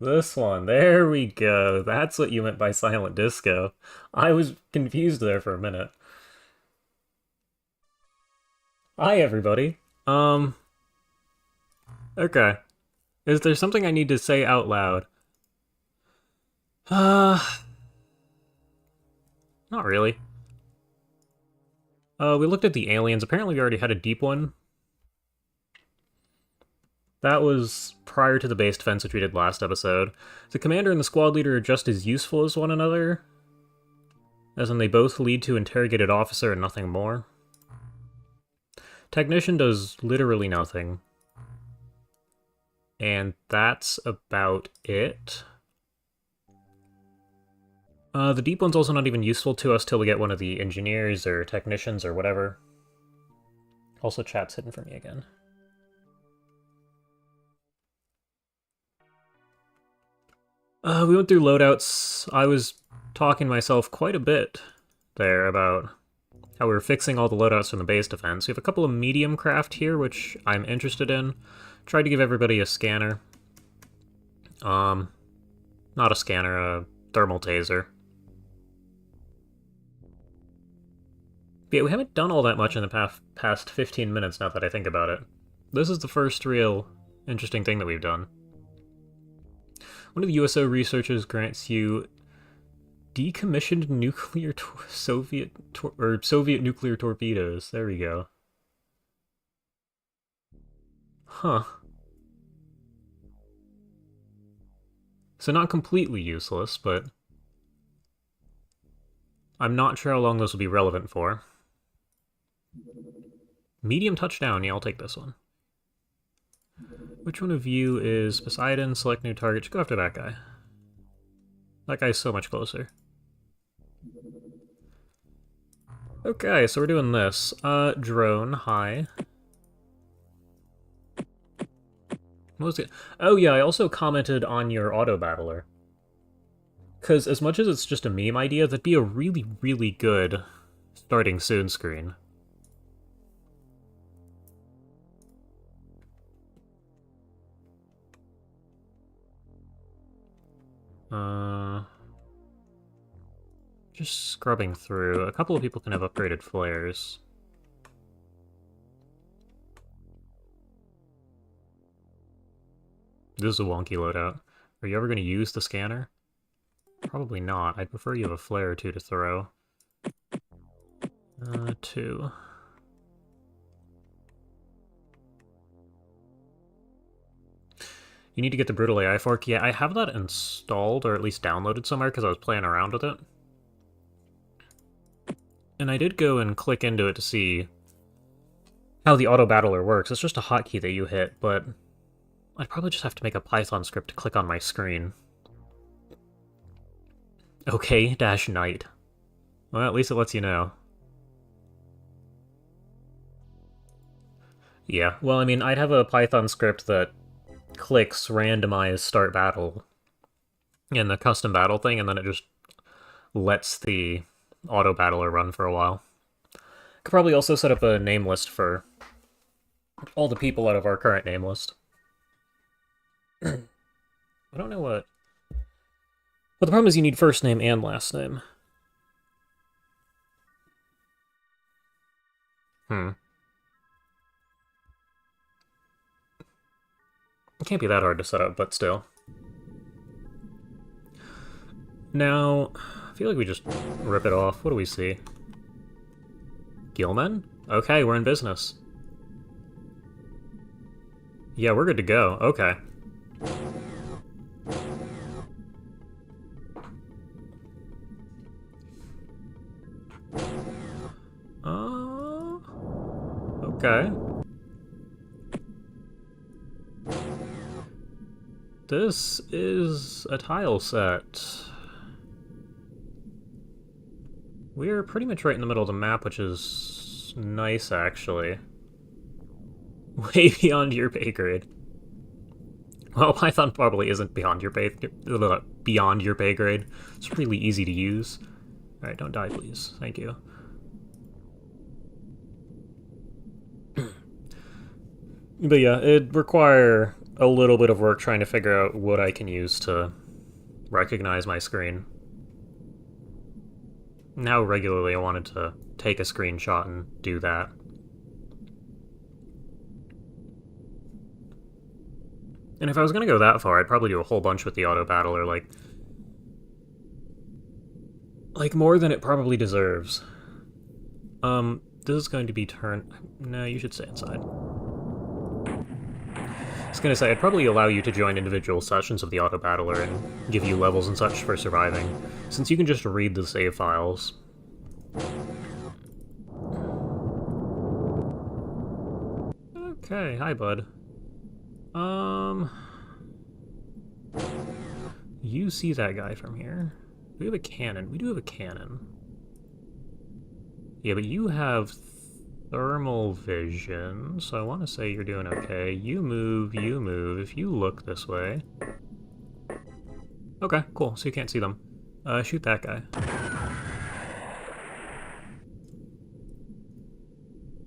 This one, there we go. That's what you meant by silent disco. I was confused there for a minute. Hi, everybody. Um, okay. Is there something I need to say out loud? Uh, not really. We looked at the aliens. Apparently we already had a deep one. That was prior to the base defense, which we did last episode. The commander and the squad leader are just as useful as one another, as in they both lead to interrogated officer and nothing more. Technician does literally nothing. And that's about it. The deep one's also not even useful to us till we get one of the engineers or technicians or whatever. Also, chat's hidden for me again. We went through loadouts. I was talking to myself quite a bit there about how we were fixing all the loadouts from the base defense. We have a couple of medium craft here, which I'm interested in. Tried to give everybody a scanner. Not a scanner, a thermal taser. But yeah, we haven't done all that much in the past 15 minutes now that I think about it. This is the first real interesting thing that we've done. One of the USO researchers grants you decommissioned nuclear Soviet nuclear torpedoes. There we go. Huh. So not completely useless, but I'm not sure how long this will be relevant for. Medium touchdown, yeah, I'll take this one. Which one of you is Poseidon? Select new target. Go after that guy. That guy's so much closer. Okay, so we're doing this. Drone, hi. What was it? Oh yeah, I also commented on your auto-battler. Because as much as it's just a meme idea, that'd be a really, really good starting soon screen. Just scrubbing through. A couple of people can have upgraded flares. This is a wonky loadout. Are you ever going to use the scanner? Probably not. I'd prefer you have a flare or two to throw. 2. You need to get the Brutal AI fork. Yeah, I have that installed, or at least downloaded somewhere, because I was playing around with it. And I did go and click into it to see how the auto-battler works. It's just a hotkey that you hit, but I'd probably just have to make a Python script to click on my screen. Okay, -night. Well, at least it lets you know. Yeah, well, I mean, I'd have a Python script that clicks randomize start battle in the custom battle thing, and then it just lets the auto-battler run for a while. Could probably also set up a name list for all the people out of our current name list. I don't know what... But the problem is you need first name and last name. It can't be that hard to set up, but still. Now, I feel like we just rip it off. What do we see? Gilman? Okay, we're in business. Yeah, we're good to go. Okay. Okay. This is a tile set. We're pretty much right in the middle of the map, which is nice, actually. Way beyond your pay grade. Well, Python probably isn't beyond your pay grade. It's really easy to use. Alright, don't die, please. Thank you. But yeah, it'd require a little bit of work trying to figure out what I can use to recognize my screen. Now regularly I wanted to take a screenshot and do that. And if I was going to go that far, I'd probably do a whole bunch with the auto-battler, like more than it probably deserves. This is going to be turn... No, you should stay inside. was gonna say, I'd probably allow you to join individual sessions of the auto battler and give you levels and such for surviving, since you can just read the save files. Okay, hi bud. You see that guy from here. We have a cannon. We do have a cannon. Yeah, but you have thermal vision, so I want to say you're doing okay. You move, if you look this way. Okay, cool, so you can't see them. Shoot that guy.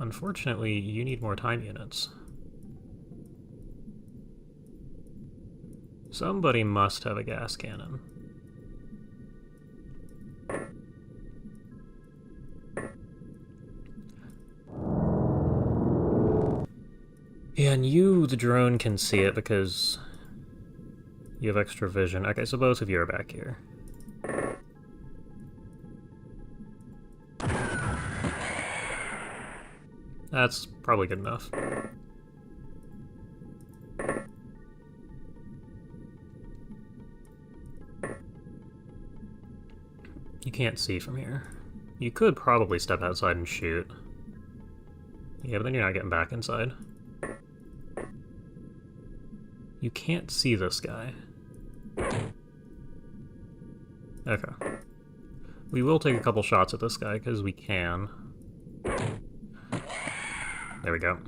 Unfortunately, you need more time units. Somebody must have a gas cannon. Yeah, and you, the drone, can see it because you have extra vision. Okay, so both of you are back here. That's probably good enough. You can't see from here. You could probably step outside and shoot. Yeah, but then you're not getting back inside. You can't see this guy. Okay. We will take a couple shots at this guy, because we can. There we go.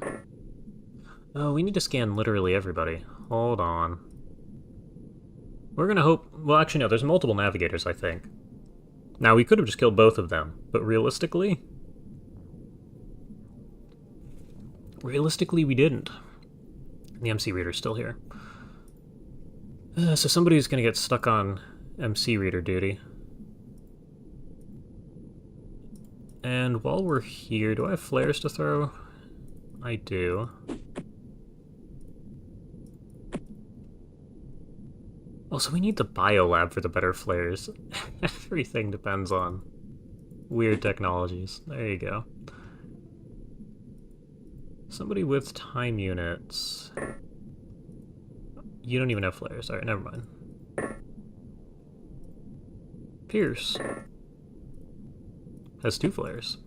Oh, we need to scan literally everybody. Hold on. We're gonna hope... Well, actually, no, there's multiple navigators, I think. Now, we could have just killed both of them, but realistically... Realistically, we didn't. The MC reader's still here. So somebody's gonna get stuck on MC reader duty. And while we're here, do I have flares to throw? I do. Also, we need the biolab for the better flares. Everything depends on weird technologies. There you go. Somebody with time units. You don't even have flares. Alright, never mind. Pierce has 2 flares.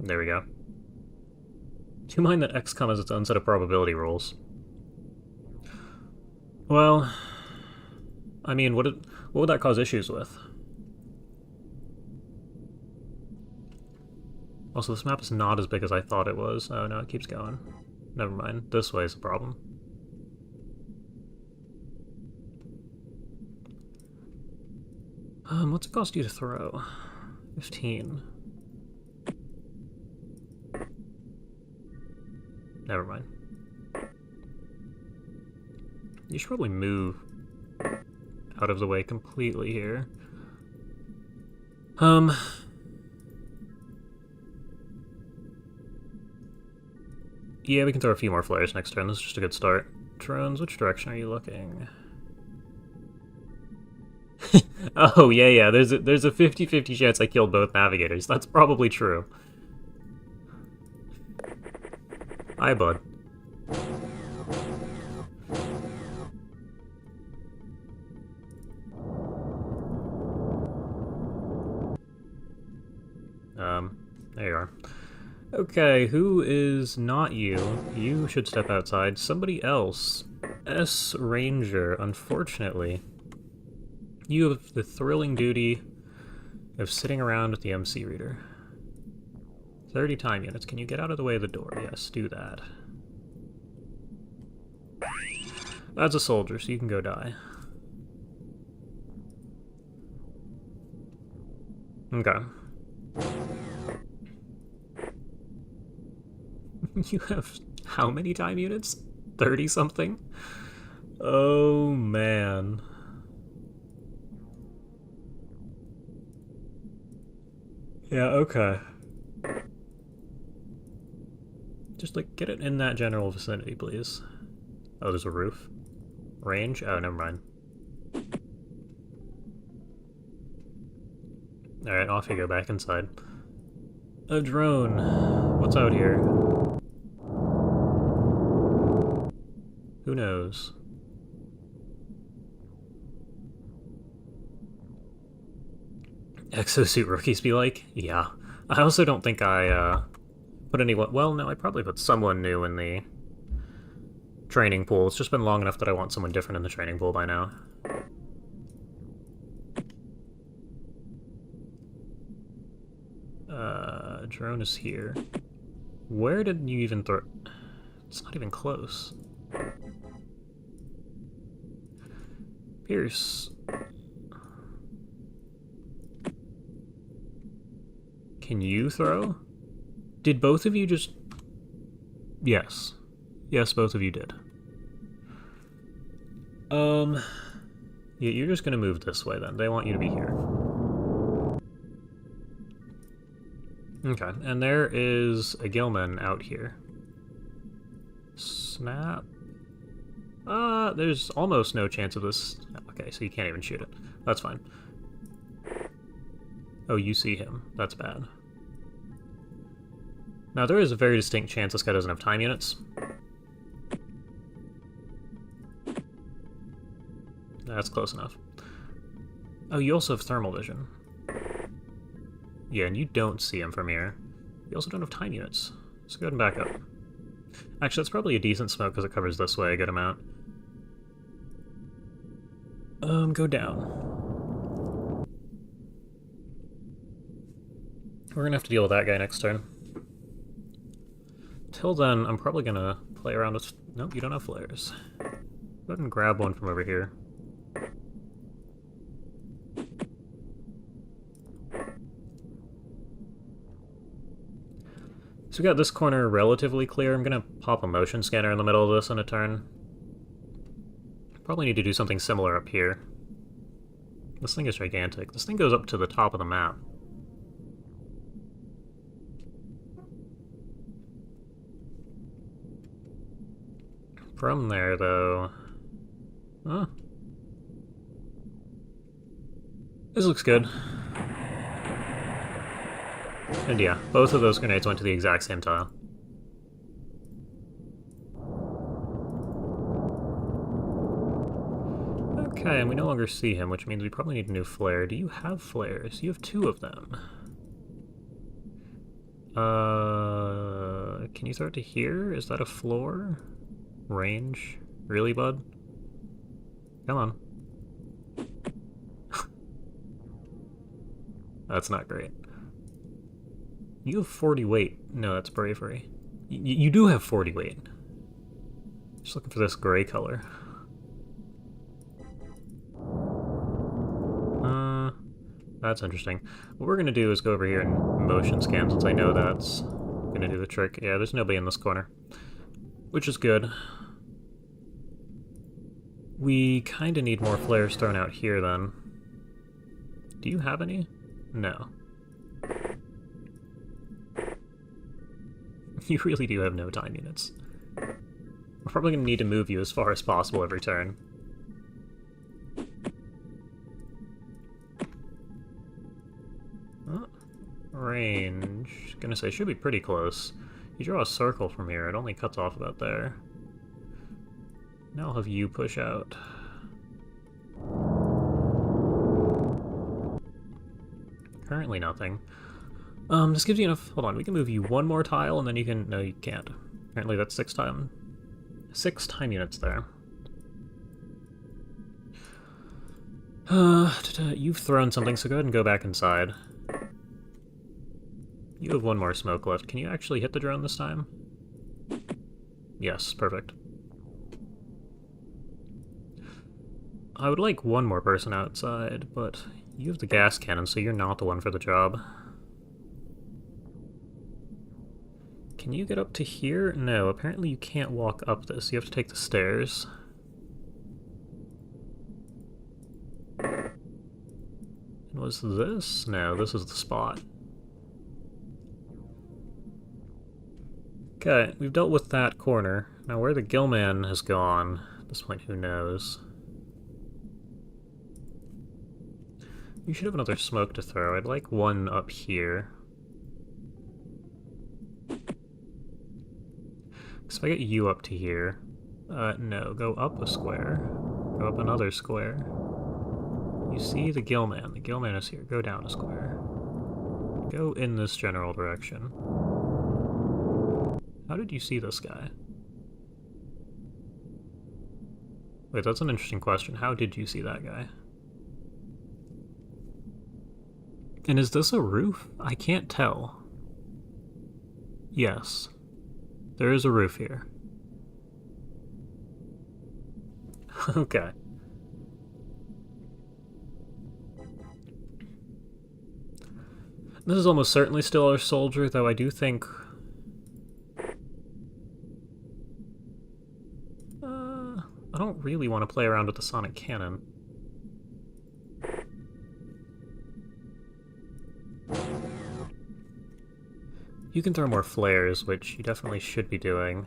There we go. Do you mind that XCOM has its own set of probability rules? Well, I mean, what would that cause issues with? Also, this map is not as big as I thought it was. Oh no, it keeps going. Never mind. This way is the problem. What's it cost you to throw? 15. Never mind. You should probably move out of the way completely here. Yeah, we can throw a few more flares next turn. This is just a good start. Drones, which direction are you looking? Oh, yeah, there's a 50-50 chance I killed both navigators. That's probably true. Hi, bud. There you are. Okay, who is not you? You should step outside. Somebody else. S. Ranger, unfortunately. You have the thrilling duty of sitting around with the MC reader. 30 time units. Can you get out of the way of the door? Yes, do that. That's a soldier, so you can go die. Okay. You have how many time units? 30-something? Oh, man. Yeah, okay. Just, like, get it in that general vicinity, please. Oh, there's a roof. Range? Oh, never mind. Alright, off you go back inside. A drone. What's out here? Who knows? Exosuit rookies be like? Yeah. I also don't think I, put anyone... Well, no, I probably put someone new in the training pool. It's just been long enough that I want someone different in the training pool by now. Drone is here. Where did you even throw... It's not even close. Pierce. Can you throw? Did both of you just... Yes. Yes, both of you did. Yeah, you're just gonna move this way then. They want you to be here. Okay, and there is a Gilman out here. Snap. There's almost no chance of this. Okay, so you can't even shoot it. That's fine. Oh, you see him. That's bad. Now, there is a very distinct chance this guy doesn't have time units. That's close enough. Oh, you also have thermal vision. Yeah, and you don't see him from here. You also don't have time units. So go ahead and back up. Actually, that's probably a decent smoke because it covers this way a good amount. Go down. We're gonna have to deal with that guy next turn. Till then, I'm probably gonna play around with... Nope, you don't have flares. Go ahead and grab one from over here. So we got this corner relatively clear. I'm gonna pop a motion scanner in the middle of this on a turn. Probably need to do something similar up here. This thing is gigantic. This thing goes up to the top of the map. From there, though... Huh. This looks good. And yeah, both of those grenades went to the exact same tile. Okay, and we no longer see him, which means we probably need a new flare. Do you have flares? You have 2 of them. Can you throw it to here? Is that a floor? Range? Really, bud? Come on. That's not great. You have 40 weight. No, that's bravery. You do have 40 weight. Just looking for this gray color. That's interesting. What we're gonna do is go over here and motion scan, since I know that's gonna do the trick. Yeah, there's nobody in this corner, which is good. We kinda need more flares thrown out here, then. Do you have any? No. You really do have no time units. We're probably gonna need to move you as far as possible every turn. Range, gonna say, should be pretty close. You draw a circle from here, it only cuts off about there. Now I'll have you push out. Currently nothing. This gives you enough... Hold on, we can move you one more tile, and then you can... No, you can't. Apparently that's 6 time units there. You've thrown something, so go ahead and go back inside. You have 1 more smoke left. Can you actually hit the drone this time? Yes, perfect. I would like 1 more person outside, but you have the gas cannon, so you're not the one for the job. Can you get up to here? No, apparently you can't walk up this. You have to take the stairs. And was this? No, this is the spot. Okay, we've dealt with that corner. Now where the Gillman has gone, at this point, who knows? You should have another smoke to throw. I'd like one up here. So if I get you up to here... no, go up a square. Go up another square. You see the Gillman. The Gillman is here. Go down a square. Go in this general direction. How did you see this guy? Wait, that's an interesting question. How did you see that guy? And is this a roof? I can't tell. Yes. There is a roof here. Okay. This is almost certainly still our soldier, though I do think... I don't really want to play around with the sonic cannon. You can throw more flares, which you definitely should be doing.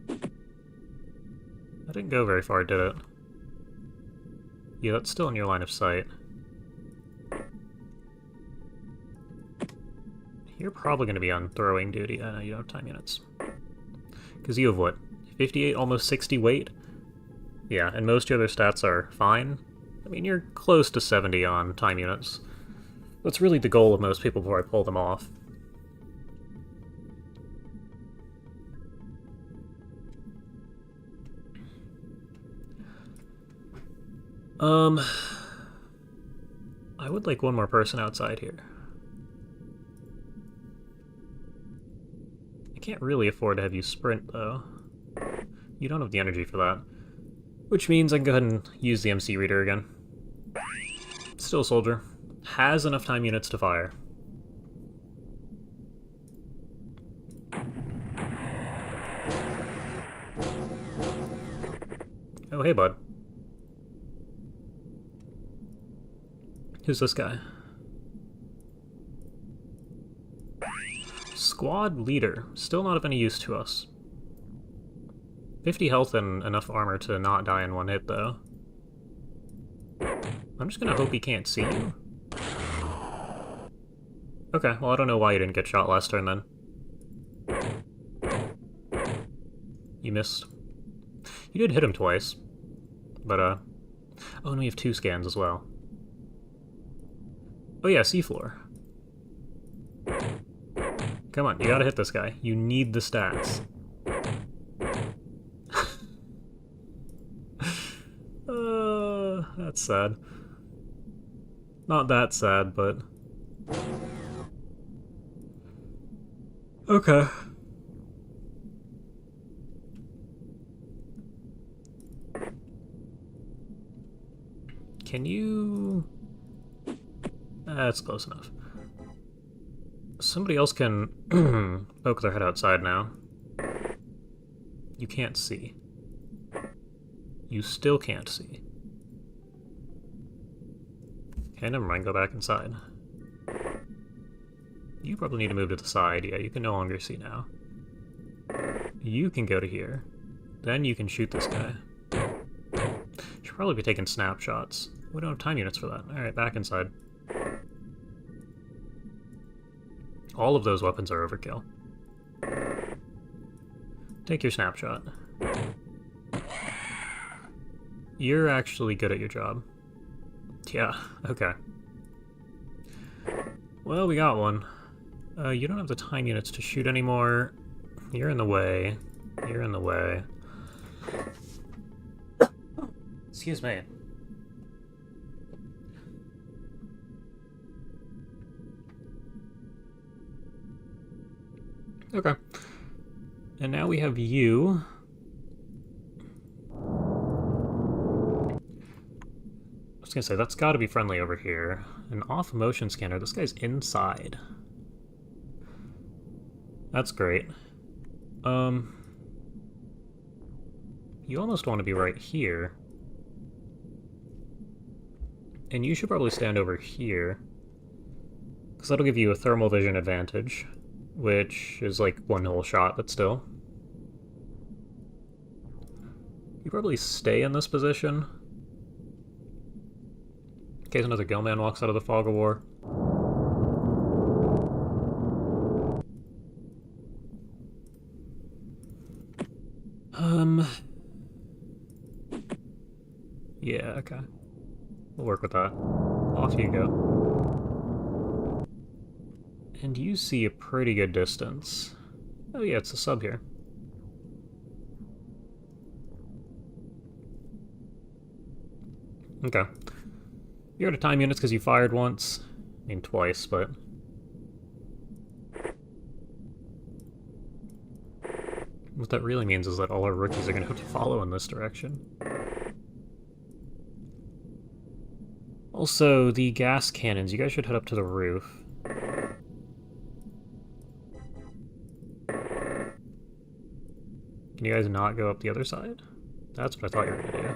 That didn't go very far, did it? Yeah, that's still in your line of sight. You're probably going to be on throwing duty. I know you don't have time units. Because you have what? 58, almost 60 weight? Yeah, and most of your other stats are fine. I mean, you're close to 70 on time units. That's really the goal of most people before I pull them off. I would like one more person outside here. I can't really afford to have you sprint, though. You don't have the energy for that. Which means I can go ahead and use the MC reader again. Still a soldier. Has enough time units to fire. Oh, hey, bud. Who's this guy? Squad leader. Still not of any use to us. 50 health and enough armor to not die in one hit, though. I'm just gonna hope he can't see you. Okay, well I don't know why you didn't get shot last turn then. You missed. You did hit him twice. But, oh, and we have 2 scans as well. Oh yeah, seafloor. Come on, you gotta hit this guy. You need the stats. That's sad. Not that sad, but... Okay. Can you... That's close enough. Somebody else can poke their head outside now. You can't see. You still can't see. Okay, never mind, go back inside. You probably need to move to the side. Yeah, you can no longer see now. You can go to here. Then you can shoot this guy. Should probably be taking snapshots. We don't have time units for that. Alright, back inside. All of those weapons are overkill. Take your snapshot. You're actually good at your job. Yeah, okay. Well, we got one. You don't have the time units to shoot anymore. You're in the way. You're in the way. Excuse me. Okay. And now we have you. I was gonna say, that's gotta be friendly over here. An off motion scanner. This guy's inside. That's great. You almost want to be right here. And you should probably stand over here. Because that'll give you a thermal vision advantage. Which is like one whole shot, but still. You probably stay in this position. case another Gillman walks out of the fog of war. Yeah, okay. We'll work with that. Off you go. And you see a pretty good distance. Oh yeah, it's a sub here. Okay. You're out of time units because you fired once. I mean, twice, but... what that really means is that all our rookies are going to have to follow in this direction. Also, the gas cannons, you guys should head up to the roof. Can you guys not go up the other side? That's what I thought you were going to do.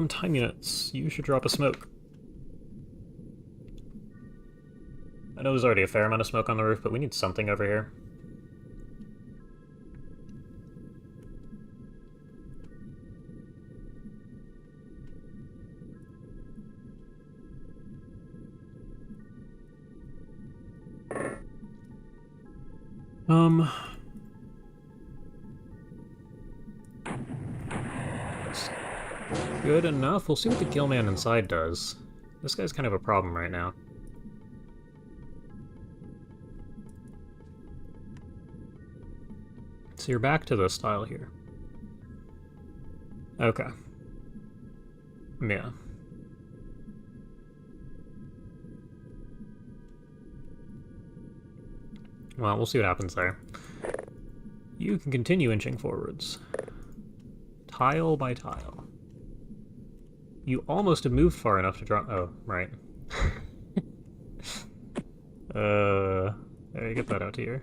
Time units, you should drop a smoke. I know there's already a fair amount of smoke on the roof, but we need something over here. Good enough. We'll see what the Gillman inside does. This guy's kind of a problem right now. So you're back to this style here. Okay. Yeah. Well, we'll see what happens there. You can continue inching forwards. Tile by tile. You almost have moved far enough to drop... oh, right. There, get that out here.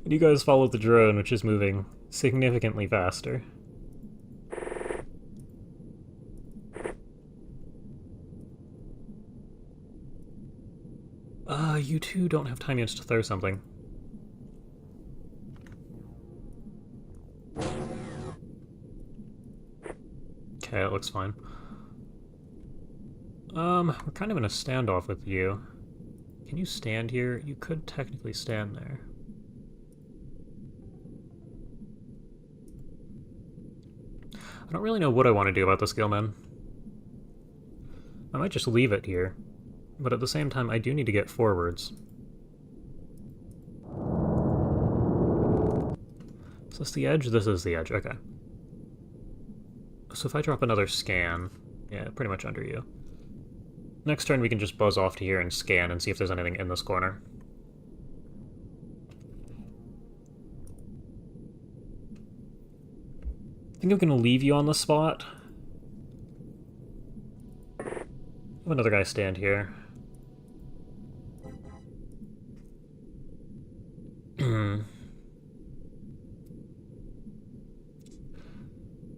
And you guys follow the drone, which is moving significantly faster. You two don't have time units to throw something. Okay, it looks fine. We're kind of in a standoff with you. Can you stand here? You could technically stand there. I don't really know what I want to do about this Gillman. I might just leave it here. But at the same time, I do need to get forwards. Is this the edge? This is the edge, okay. So if I drop another scan, yeah, pretty much under you. Next turn we can just buzz off to here and scan and see if there's anything in this corner. I think I'm going to leave you on the spot. Have another guy stand here.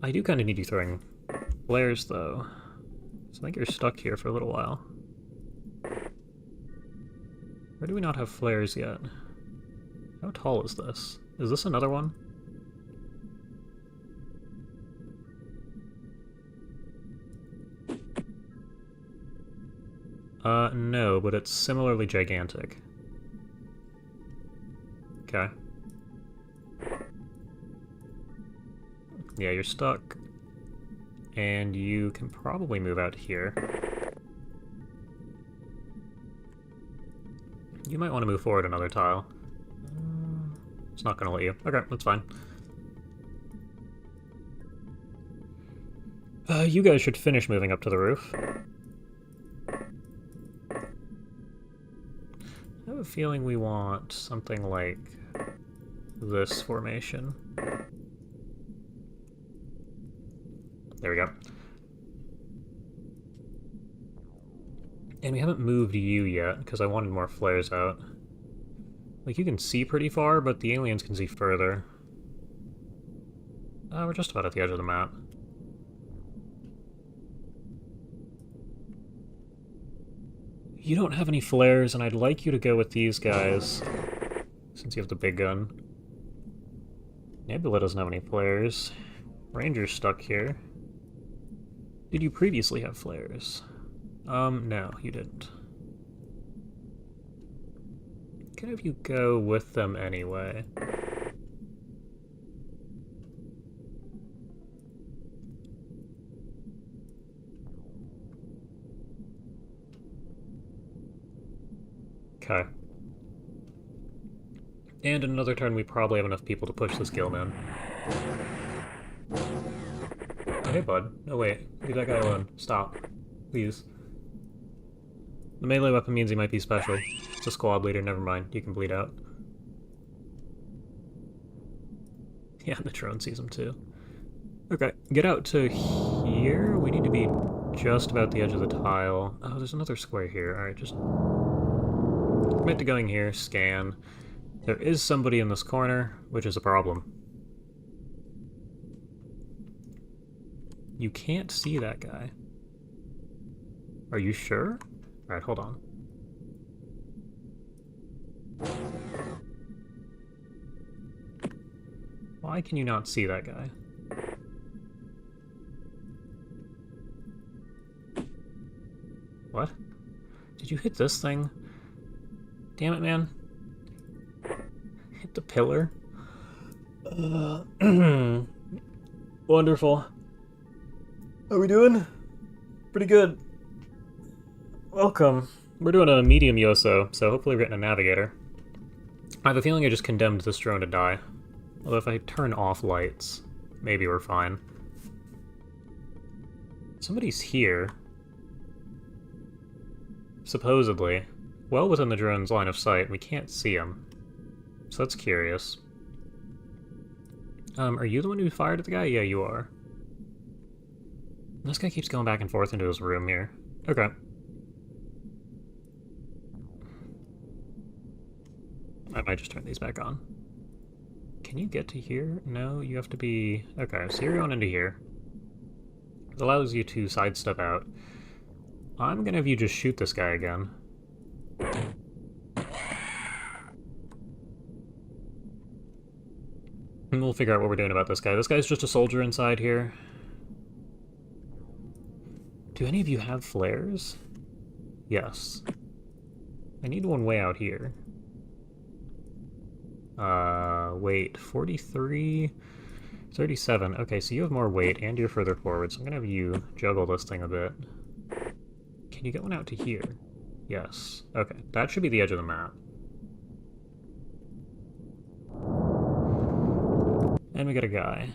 I do kind of need you throwing flares, though. So I think you're stuck here for a little while. Where do we not have flares yet? How tall is this? Is this another one? No, but it's similarly gigantic. Okay. Yeah, you're stuck. And you can probably move out here. You might want to move forward another tile. It's not going to let you. Okay, that's fine. You guys should finish moving up to the roof. I have a feeling we want something like this formation. There we go. And we haven't moved you yet, because I wanted more flares out. Like, you can see pretty far, but the aliens can see further. We're just about at the edge of the map. You don't have any flares, and I'd like you to go with these guys, since you have the big gun. Nebula doesn't have any flares. Ranger's stuck here. Did you previously have flares? No, you didn't. Can have you go with them anyway? Okay. And in another turn, we probably have enough people to push this guild in. Oh, hey, bud. No, wait. Leave that guy alone. Stop. Please. The melee weapon means he might be special. It's a squad leader, never mind. You can bleed out. Yeah, and the drone sees him too. Okay, get out to here. We need to be just about the edge of the tile. Oh, there's another square here. Alright, just commit to going here, scan. There is somebody in this corner, which is a problem. You can't see that guy. Are you sure? Alright, hold on. Why can you not see that guy? What? Did you hit this thing? Damn it, man. Hit the pillar? Wonderful. How we doing? Pretty good. Welcome. We're doing a medium Yoso, so hopefully we're getting a navigator. I have a feeling I just condemned this drone to die. Although if I turn off lights, maybe we're fine. Somebody's here. Supposedly. Well within the drone's line of sight. We can't see him. So that's curious. Are you the one who fired at the guy? Yeah, you are. This guy keeps going back and forth into his room here. Okay. I might just turn these back on. Can you get to here? No, you have to be... Okay, so you're going into here. It allows you to sidestep out. I'm gonna have you just shoot this guy again. And we'll figure out what we're doing about this guy. This guy's just a soldier inside here. Do any of you have flares? Yes. I need one way out here. Wait, 43, 37. Okay, so you have more weight and you're further forward, so I'm gonna have you juggle this thing a bit. Can you get one out to here? Yes. Okay, that should be the edge of the map. And we got a guy.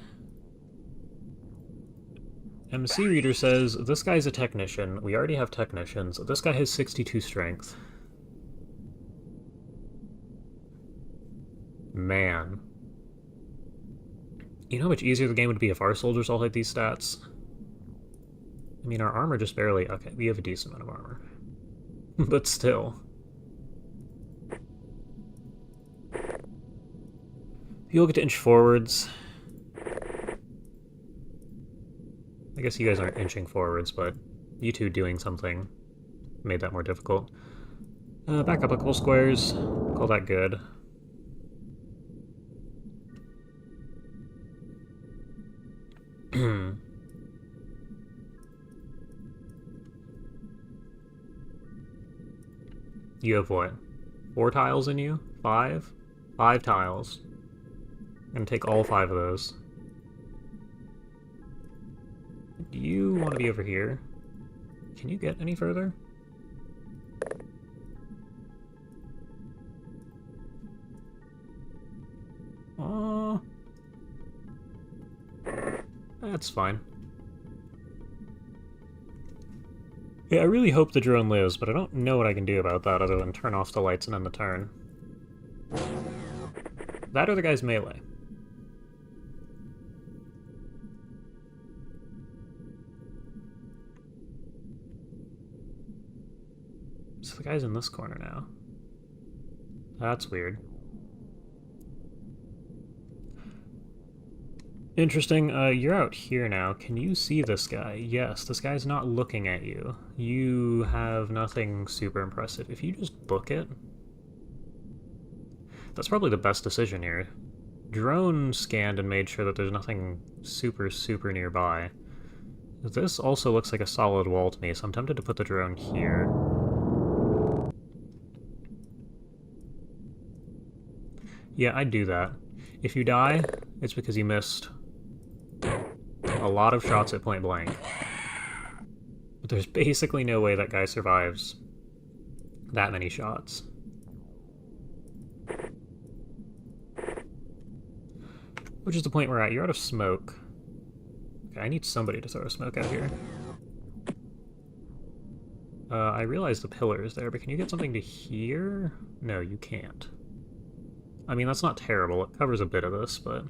MC Reader says, this guy's a technician. We already have technicians. This guy has 62 strength. Man. You know how much easier the game would be if our soldiers all had these stats? I mean, our armor just barely... Okay, we have a decent amount of armor. But still. You'll get to inch forwards. I guess you guys aren't inching forwards, but you two doing something made that more difficult. Back up a couple squares. Call that good. You have what? 4 tiles in you? 5? 5 tiles. I'm gonna take all 5 of those. Do you want to be over here? Can you get any further? That's fine. Yeah, I really hope the drone lives, but I don't know what I can do about that other than turn off the lights and end the turn. That or the guy's melee. So the guy's in this corner now. That's weird. Interesting. You're out here now. Can you see this guy? Yes, this guy's not looking at you. You have nothing super impressive. If you just book it... That's probably the best decision here. drone scanned and made sure that there's nothing super, super nearby. This also looks like a solid wall to me, so I'm tempted to put the drone here. Yeah, I'd do that. If you die, it's because you missed a lot of shots at point blank. But there's basically no way that guy survives that many shots. Which is the point we're at. You're out of smoke. Okay, I need somebody to throw a smoke out here. I realize the pillar is there, but can you get something to here? No, you can't. I mean, that's not terrible. It covers a bit of this, but...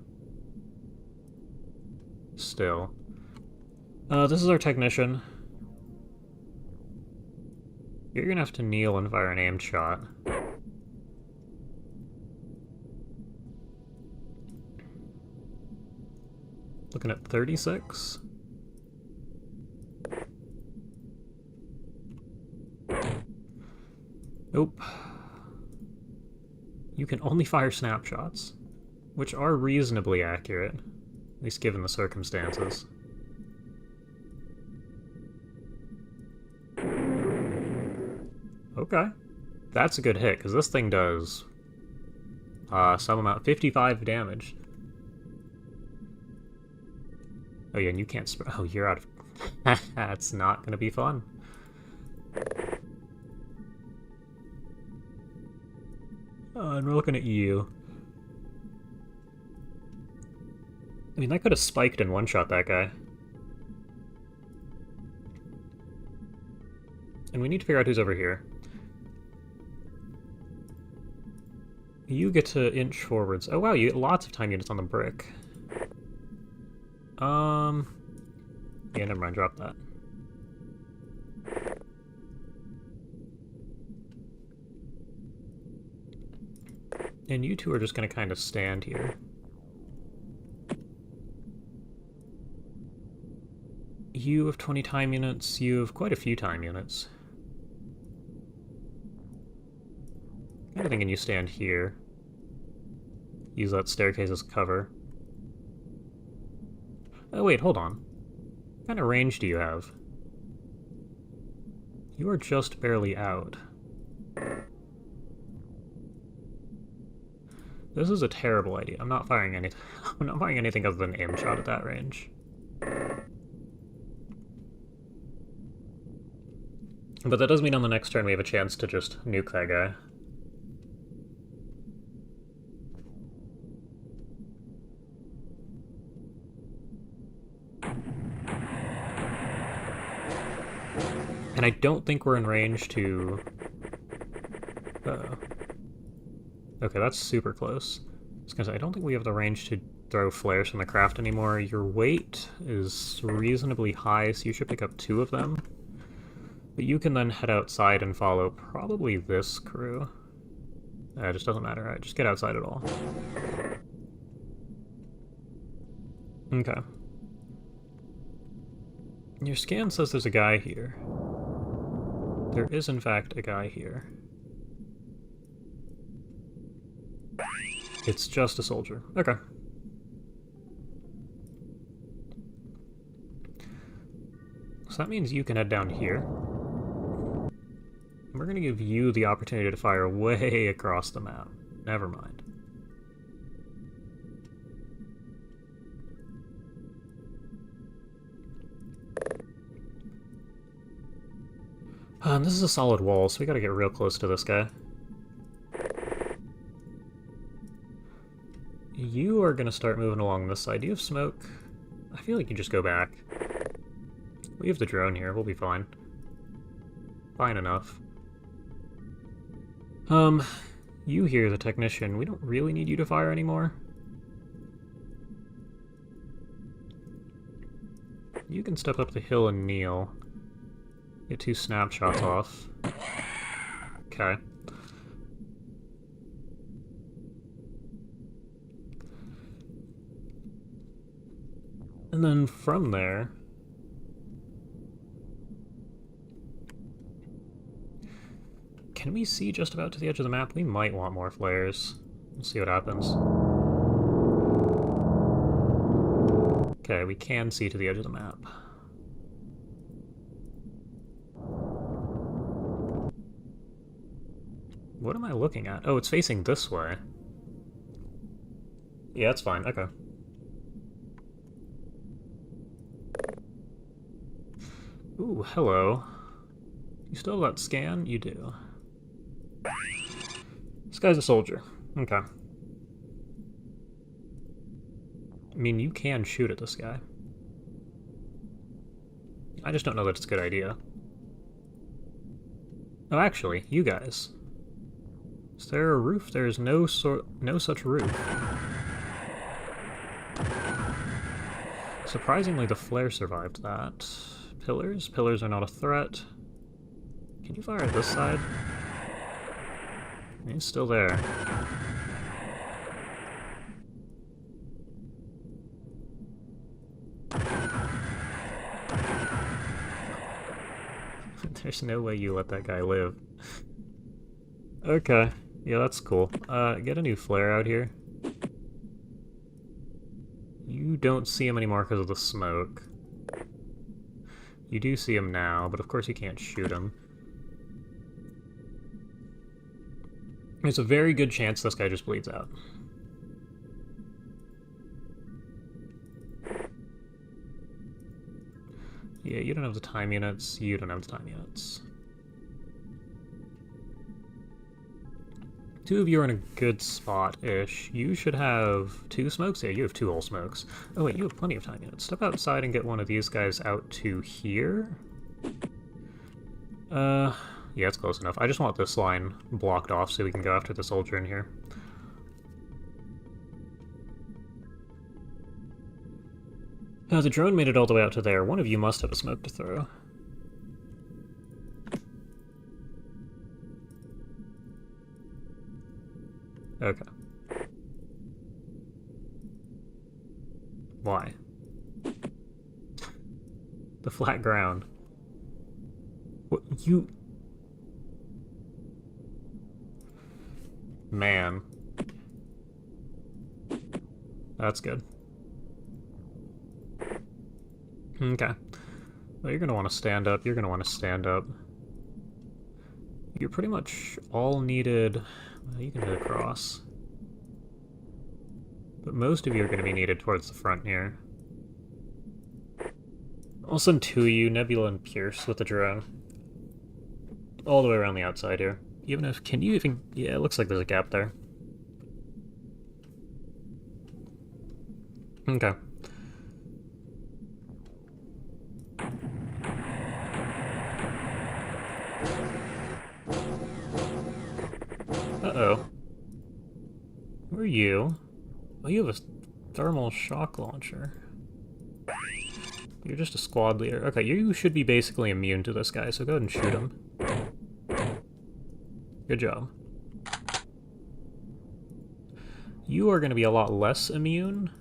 still. This is our technician. You're gonna have to kneel and fire an aimed shot. Looking at 36. Nope. You can only fire snapshots, which are reasonably accurate, at least given the circumstances. Okay. That's a good hit, because this thing does some amount, 55 damage. Oh yeah, and you can't oh, you're out of... That's not gonna be fun. And we're looking at you. I mean, that could have spiked and one-shot that guy. And we need to figure out who's over here. You get to inch forwards. Oh wow, you get lots of time units on the brick. Yeah, never mind, drop that. And you two are just gonna kind of stand here. You have 20 time units, you have quite a few time units. I'm thinking you stand here. Use that staircase as cover. Oh wait, hold on. What kind of range do you have? You are just barely out. This is a terrible idea. I'm not firing anything. I'm not firing anything other than aim shot at that range. But that does mean on the next turn we have a chance to just nuke that guy. And I don't think we're in range to... Uh-oh. Okay, that's super close. I was gonna say, I don't think we have the range to throw flares from the craft anymore. Your weight is reasonably high, so you should pick up 2 of them. But you can then head outside and follow probably this crew. It just doesn't matter. Alright, just get outside at all. Okay. Your scan says there's a guy here. There is, in fact, a guy here. It's just a soldier. Okay. So that means you can head down here. We're going to give you the opportunity to fire way across the map. Never mind. This is a solid wall, so we gotta get real close to this guy. You are gonna start moving along this side. Do you have smoke? I feel like you just go back. We have the drone here, we'll be fine. Fine enough. You here, the technician. We don't really need you to fire anymore. You can step up the hill and kneel. Get 2 snapshots off. Okay. And then from there... Can we see just about to the edge of the map? We might want more flares. We'll see what happens. Okay, we can see to the edge of the map. What am I looking at? Oh, it's facing this way. Yeah, that's fine. Okay. Ooh, hello. You still have that scan? You do. This guy's a soldier. Okay. I mean, you can shoot at this guy. I just don't know that it's a good idea. Oh, actually, you guys. Is there a roof? There's no such roof. Surprisingly, the flare survived that. Pillars? Pillars are not a threat. Can you fire at this side? He's still there. There's no way you let that guy live. Okay. Yeah, that's cool. Get a new flare out here. You don't see him anymore because of the smoke. You do see him now, but of course you can't shoot him. There's a very good chance this guy just bleeds out. Yeah, you don't have the time units. You don't have the time units. Two of you are in a good spot-ish. You should have 2 smokes? Yeah, you have 2 whole smokes. Oh wait, you have plenty of time units. Step outside and get one of these guys out to here. Yeah, it's close enough. I just want this line blocked off so we can go after the soldier in here. Oh, the drone made it all the way out to there. One of you must have a smoke to throw. Okay. Why? The flat ground. What, you... Man. That's good. Okay. Well, you're gonna want to stand up. You're gonna want to stand up. You're pretty much all needed... Well, you can hit across. But most of you are going to be needed towards the front here. I'll send 2 of you, Nebula and Pierce, with the drone. All the way around the outside here. Even if... Can you even... Yeah, it looks like there's a gap there. Okay. Uh-oh. Who are you? Oh, you have a thermal shock launcher. You're just a squad leader. Okay, you should be basically immune to this guy, so go ahead and shoot him. Good job. You are going to be a lot less immune.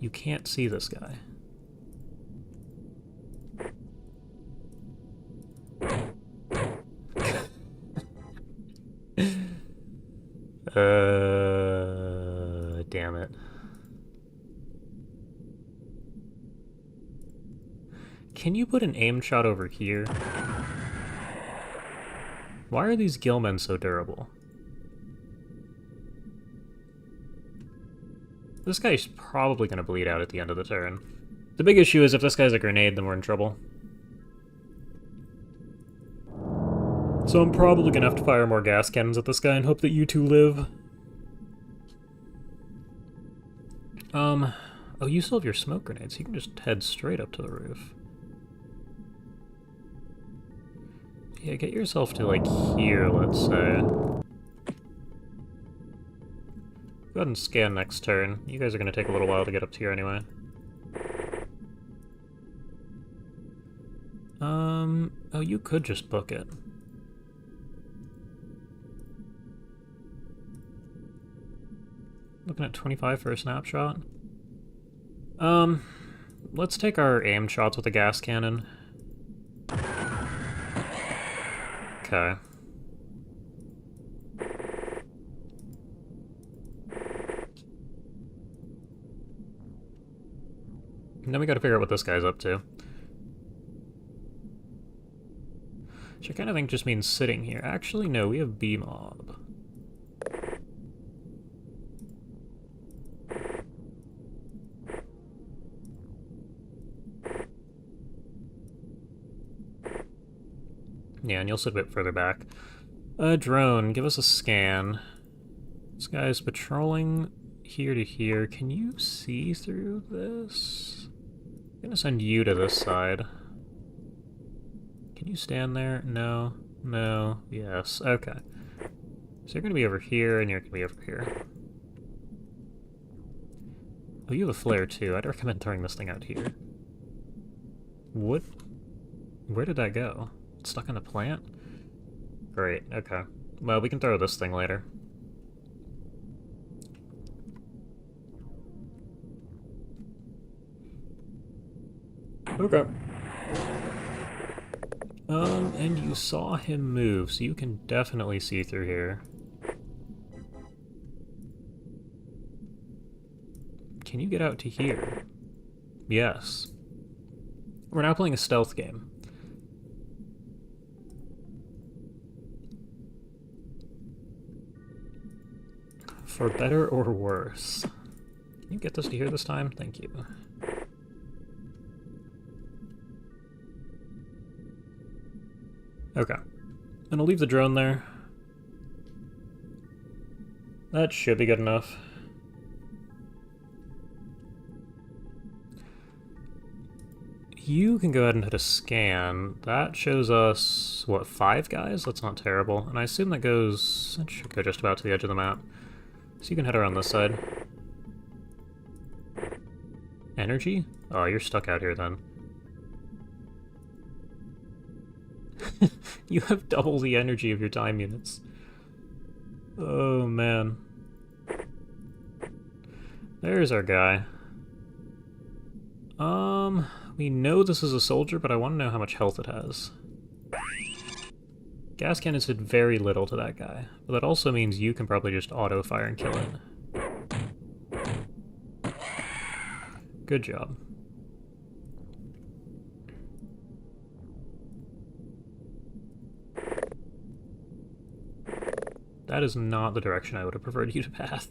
You can't see this guy. Damn it. Can you put an aim shot over here? Why are these gillmen so durable? This guy's probably going to bleed out at the end of the turn. The big issue is if this guy's a grenade, then we're in trouble. So I'm probably going to have to fire more gas cannons at this guy and hope that you 2 live. Oh, you still have your smoke grenades. You can just head straight up to the roof. Yeah, get yourself to, like, here, let's say. Go ahead and scan next turn. You guys are going to take a little while to get up to here anyway. Oh, you could just book it. Looking at 25 for a snapshot. Let's take our aim shots with a gas cannon. Okay. And then we gotta figure out what this guy's up to. Which I kind of think just means sitting here. Actually, no, we have B-Mob. Yeah, and you'll sit a bit further back. Drone, give us a scan. This guy's patrolling here to here. Can you see through this? I'm gonna send you to this side. Can you stand there? No. No. Yes. Okay. So you're gonna be over here, and you're gonna be over here. Oh, you have a flare too. I'd recommend throwing this thing out here. What? Where did that go? It's stuck in a plant? Great, okay. Well, we can throw this thing later. Okay. And you saw him move, so you can definitely see through here. Can you get out to here? Yes. We're now playing a stealth game. For better or worse. Can you get this to here this time? Thank you. Okay. And I'll leave the drone there. That should be good enough. You can go ahead and hit a scan. That shows us, what, 5 guys? That's not terrible. And I assume that goes... That should go just about to the edge of the map. So you can head around this side. Energy? Oh, you're stuck out here then. You have double the energy of your time units. Oh, man. There's our guy. We know this is a soldier, but I want to know how much health it has. Gas cannons did very little to that guy, but that also means you can probably just auto-fire and kill it. Good job. That is not the direction I would have preferred you to path.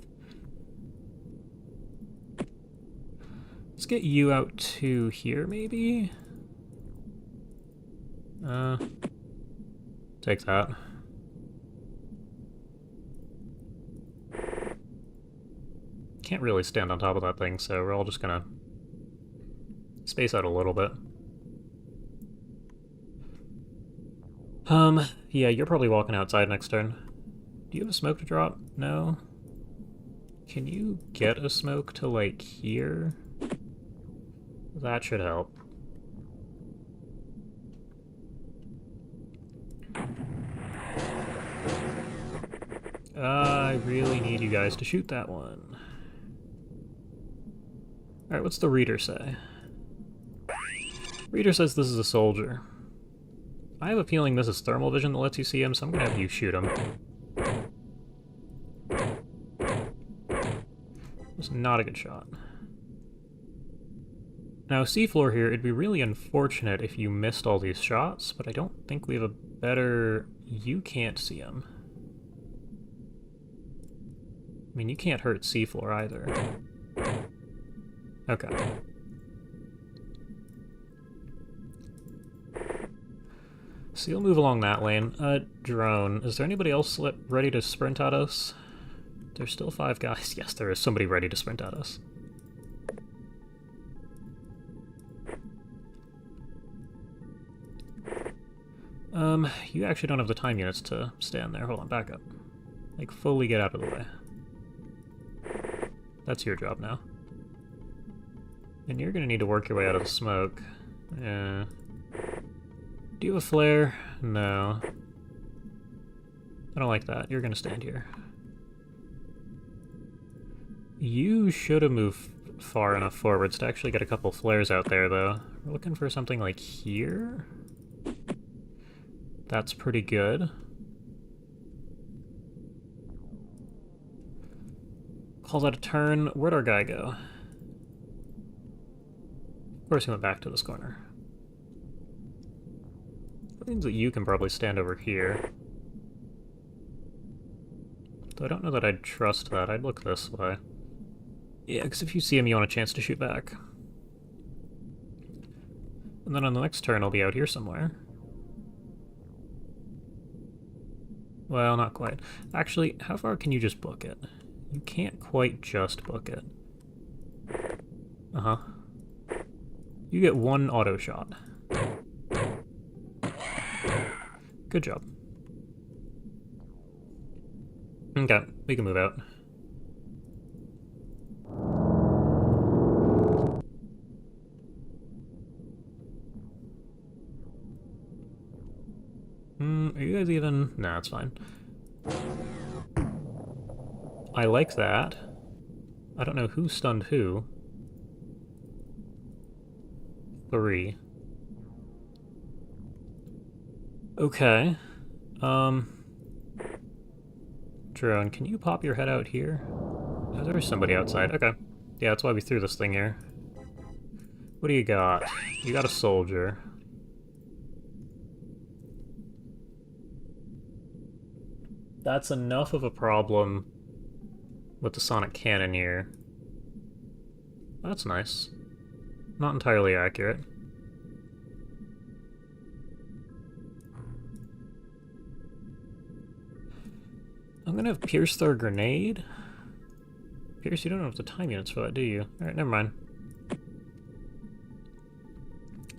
Let's get you out to here, maybe? Take that. Can't really stand on top of that thing, so we're all just gonna space out a little bit. Yeah, you're probably walking outside next turn. Do you have a smoke to drop? No? Can you get a smoke to, like, here? That should help. I really need you guys to shoot that one. Alright, what's the reader say? Reader says this is a soldier. I have a feeling this is thermal vision that lets you see him, so I'm gonna have you shoot him. That's not a good shot. Now, seafloor here, it'd be really unfortunate if you missed all these shots, but I don't think we have a better... You can't see him. I mean, you can't hurt seafloor either. Okay. So you'll move along that lane. Drone. Is there anybody else ready to sprint at us? There's still 5 guys. Yes, there is somebody ready to sprint at us. You actually don't have the time units to stand there. Hold on, back up. Like, fully get out of the way. That's your job now. And you're gonna need to work your way out of the smoke. Yeah. Do you have a flare? No. I don't like that. You're gonna stand here. You should have moved far enough forwards to actually get a couple flares out there, though. We're looking for something like here? That's pretty good. Call that a turn. Where'd our guy go? course he went back to this corner. That means that you can probably stand over here. Though I don't know that I'd trust that. I'd look this way. Yeah, because if you see him, you want a chance to shoot back. And then on the next turn, I'll be out here somewhere. Well, not quite. Actually, how far can you just book it? You can't quite just book it. Uh-huh. You get one auto shot. Good job. Okay, we can move out. Are you guys even? Nah, it's fine. I like that. I don't know who stunned who. 3. Okay. Drone, can you pop your head out here? Oh, there's somebody outside. Okay. Yeah, that's why we threw this thing here. What do you got? You got a soldier. That's enough of a problem with the sonic cannon here. That's nice. Not entirely accurate. I'm gonna have Pierce throw a grenade. Pierce, you don't have the time units for that, do you? Alright, never mind.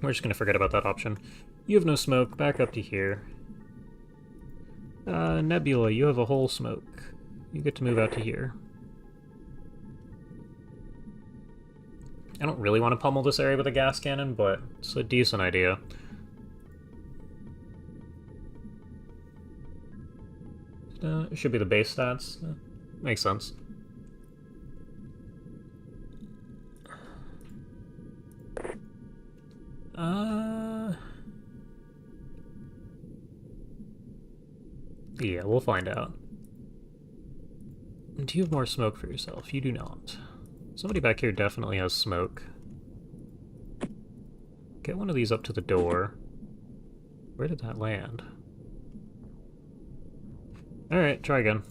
We're just gonna forget about that option. You have no smoke, back up to here. Nebula, you have a whole smoke. You get to move out to here. I don't really want to pummel this area with a gas cannon, but it's a decent idea. It should be the base stats. Makes sense. Yeah, we'll find out. Do you have more smoke for yourself? You do not. Somebody back here definitely has smoke. Get one of these up to the door. Where did that land? Alright, try again.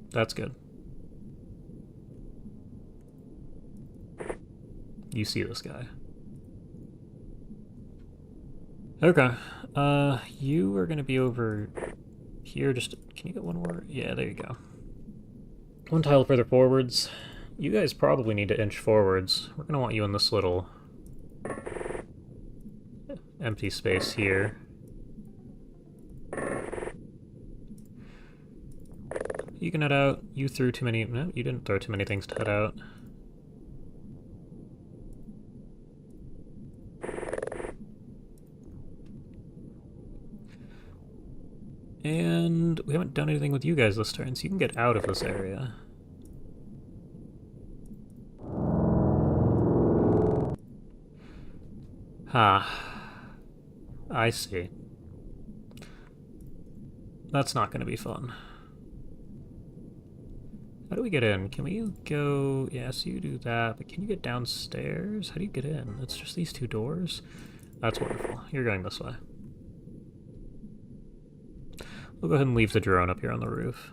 That's good. You see this guy. Okay. You are gonna be over here. Just can you get one more? Yeah, there you go. One tile further forwards. You guys probably need to inch forwards. We're gonna want you in this little empty space here. You can head out. You threw too many... No, you didn't throw too many things to head out. And we haven't done anything with you guys this turn, so you can get out of this area. I see. That's not going to be fun. How do we get in? Can we go... Yes, you do that, but can you get downstairs? How do you get in? It's just these two doors? That's wonderful. You're going this way. We'll go ahead and leave the drone up here on the roof.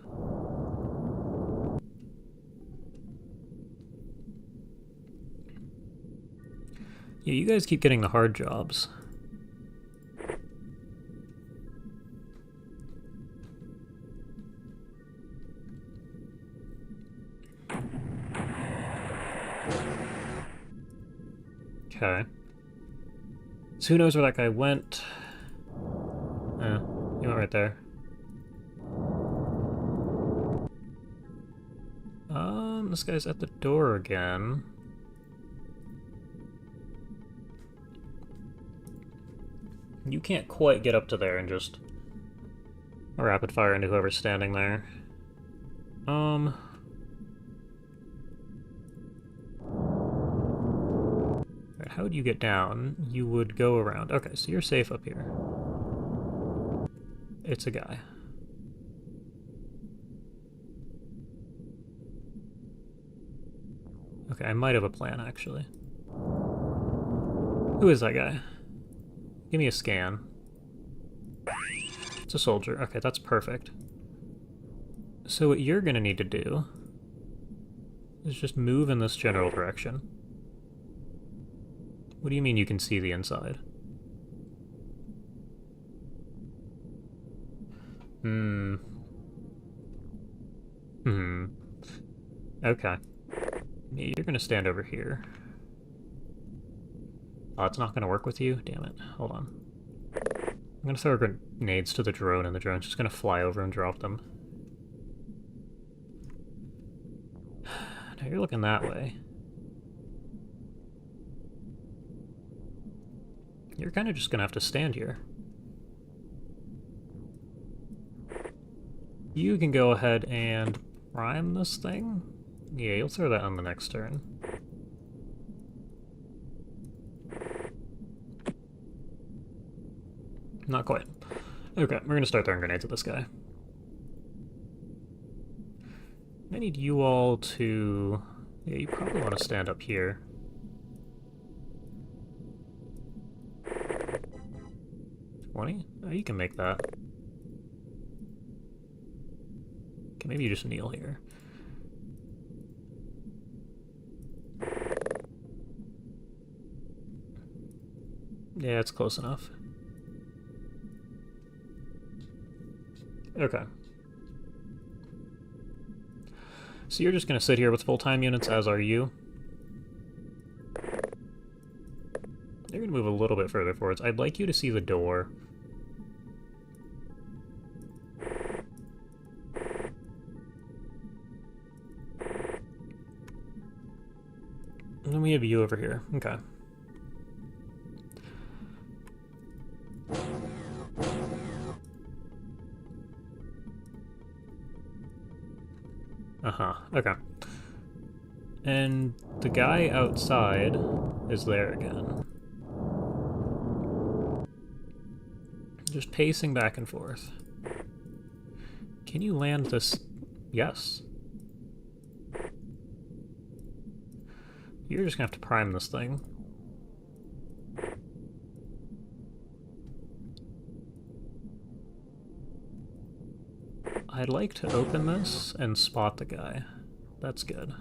Yeah, you guys keep getting the hard jobs. Okay. So who knows where that guy went? He went right there. This guy's at the door again. You can't quite get up to there and just rapid fire into whoever's standing there. How would you get down? You would go around. Okay, so you're safe up here. It's a guy. Okay, I might have a plan, actually. Who is that guy? Give me a scan. It's a soldier. Okay, that's perfect. So what you're gonna need to do is just move in this general direction. What do you mean you can see the inside? Okay. Yeah, you're gonna stand over here. Oh, it's not gonna work with you? Damn it. Hold on. I'm gonna throw grenades to the drone, and the drone's just gonna fly over and drop them. Now you're looking that way. You're kind of just gonna have to stand here. You can go ahead and prime this thing. Yeah, you'll throw that on the next turn. Not quite. Okay, we're gonna start throwing grenades at this guy. I need you all to... Yeah, you probably want to stand up here. Oh, you can make that. Okay, maybe you just kneel here. Yeah, it's close enough. Okay. So you're just going to sit here with full-time units, as are you. They're going to move a little bit further forwards. I'd like you to see the door. And then we have you over here. Okay. Uh-huh, okay. And the guy outside is there again. Just pacing back and forth. Can you land this? Yes. You're just gonna have to prime this thing. I'd like to open this and spot the guy. That's good.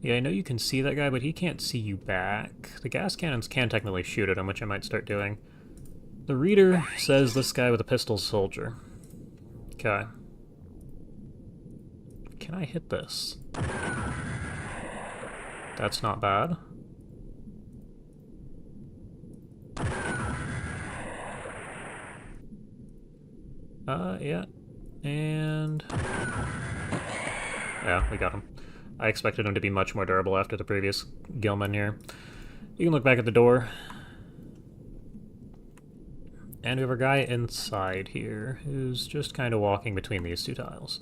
Yeah, I know you can see that guy, but he can't see you back. The gas cannons can technically shoot at him, which I might start doing. The reader says this guy with a pistol's soldier. Okay. Can I hit this? That's not bad. Yeah. And... yeah, we got him. I expected him to be much more durable after the previous Gilman here. You can look back at the door. And we have a guy inside here who's just kind of walking between these two tiles.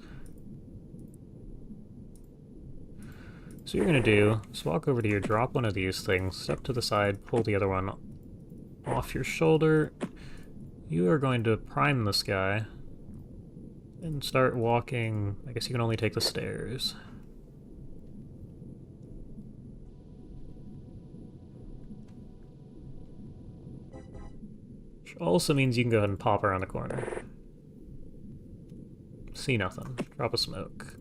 So you're going to do is walk over to here, drop one of these things, step to the side, pull the other one off your shoulder. You are going to prime this guy and start walking. I guess you can only take the stairs. Which also means you can go ahead and pop around the corner. See nothing. Drop a smoke.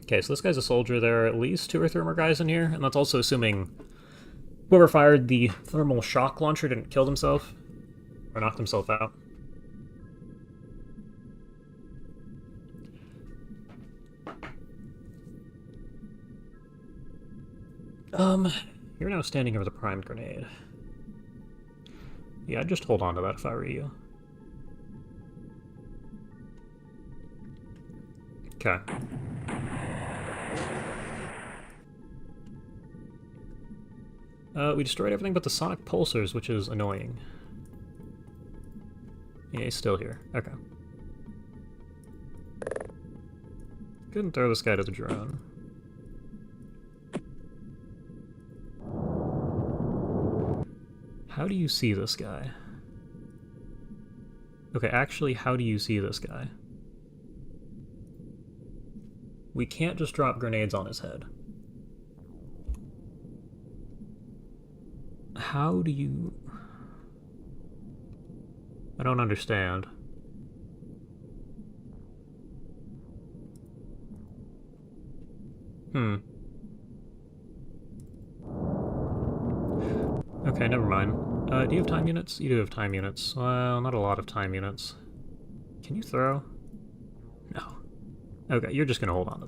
Okay, so this guy's a soldier. There are at least 2 or 3 more guys in here, and that's also assuming whoever fired the thermal shock launcher didn't kill himself, or knocked himself out. You're now standing over the primed grenade. Yeah, I'd just hold on to that if I were you. Okay. We destroyed everything but the sonic pulsars, which is annoying. Yeah, he's still here. Okay. Couldn't throw this guy to the drone. How do you see this guy? Okay, actually, how do you see this guy? We can't just drop grenades on his head. How do you... I don't understand. Okay, never mind. Do you have time units? You do have time units. Well, not a lot of time units. Can you throw? No. Okay, you're just gonna hold on to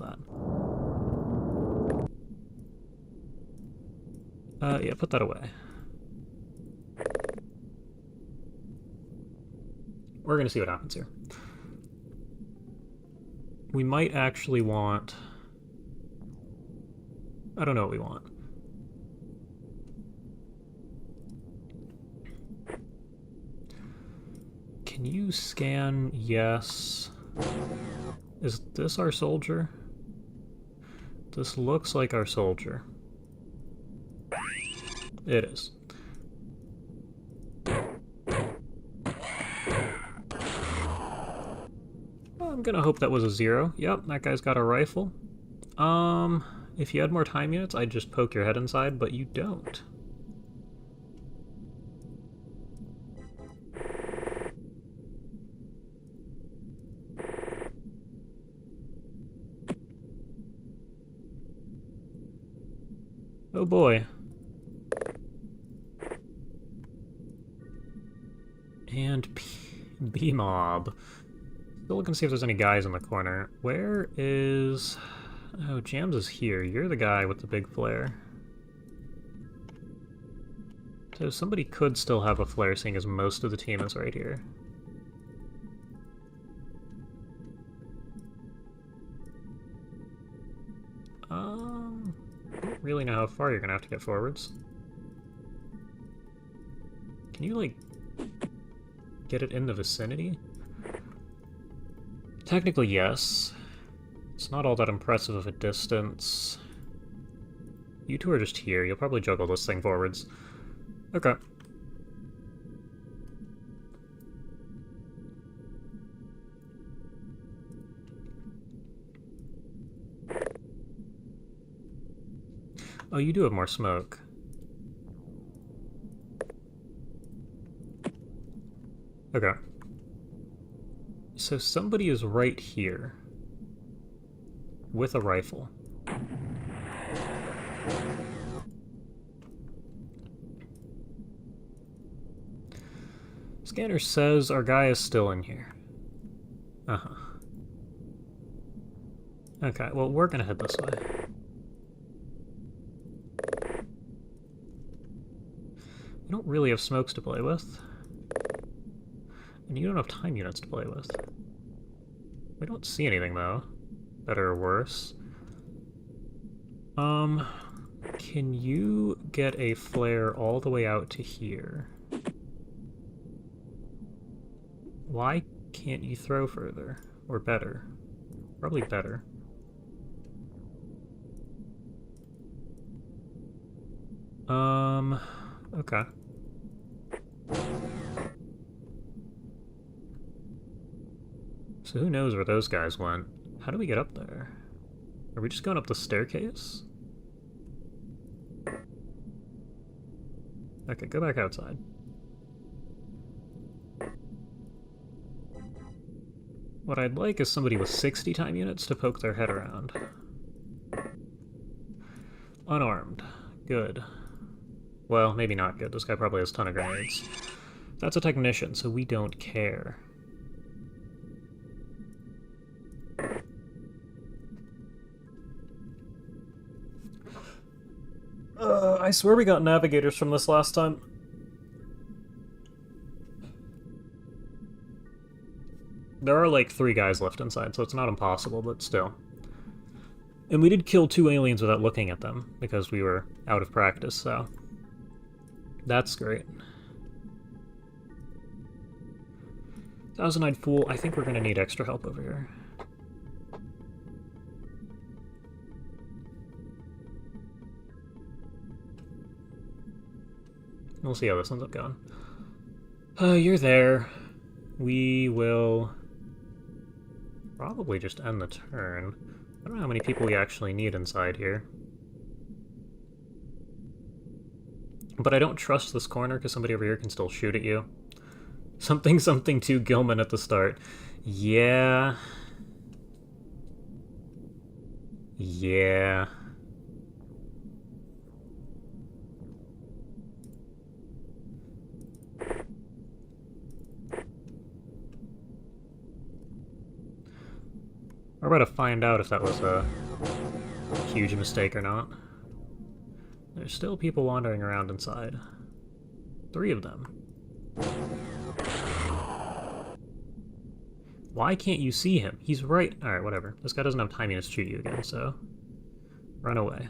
that. Yeah, put that away. We're gonna see what happens here. We might actually want... I don't know what we want. Can you scan? Yes. Is this our soldier? This looks like our soldier. It is. I'm gonna hope that was a 0. Yep, that guy's got a rifle. If you had more time units, I'd just poke your head inside, but you don't. Oh boy. And B-mob. Still looking to see if there's any guys in the corner. Where is... Oh, Jams is here. You're the guy with the big flare. So somebody could still have a flare, seeing as most of the team is right here. I don't really know how far you're gonna have to get forwards. Can you, like, get it in the vicinity? Technically, yes. It's not all that impressive of a distance. You two are just here. You'll probably juggle this thing forwards. Okay. Oh, you do have more smoke. Okay. So somebody is right here. With a rifle. Scanner says our guy is still in here. Uh-huh. Okay, well, we're gonna head this way. We don't really have smokes to play with. And you don't have time units to play with. We don't see anything, though. Better or worse. Can you get a flare all the way out to here? Why can't you throw further? Or better? Probably better. Okay. So who knows where those guys went? How do we get up there? Are we just going up the staircase? Okay, go back outside. What I'd like is somebody with 60 time units to poke their head around. Unarmed. Good. Well, maybe not good. This guy probably has a ton of grenades. That's a technician, so we don't care. I swear we got navigators from this last time. There are like 3 guys left inside, so it's not impossible, but still. And we did kill 2 aliens without looking at them, because we were out of practice, so... That's great. Thousand-Eyed Fool, I think we're gonna need extra help over here. We'll see how this ends up going. You're there. We will probably just end the turn. I don't know how many people we actually need inside here. But I don't trust this corner because somebody over here can still shoot at you. Something to Gilman at the start. Yeah. Yeah. We're about to find out if that was a huge mistake or not. There's still people wandering around inside. 3 of them. Why can't you see him? He's right. Alright, whatever. This guy doesn't have time to shoot you again, so... Run away.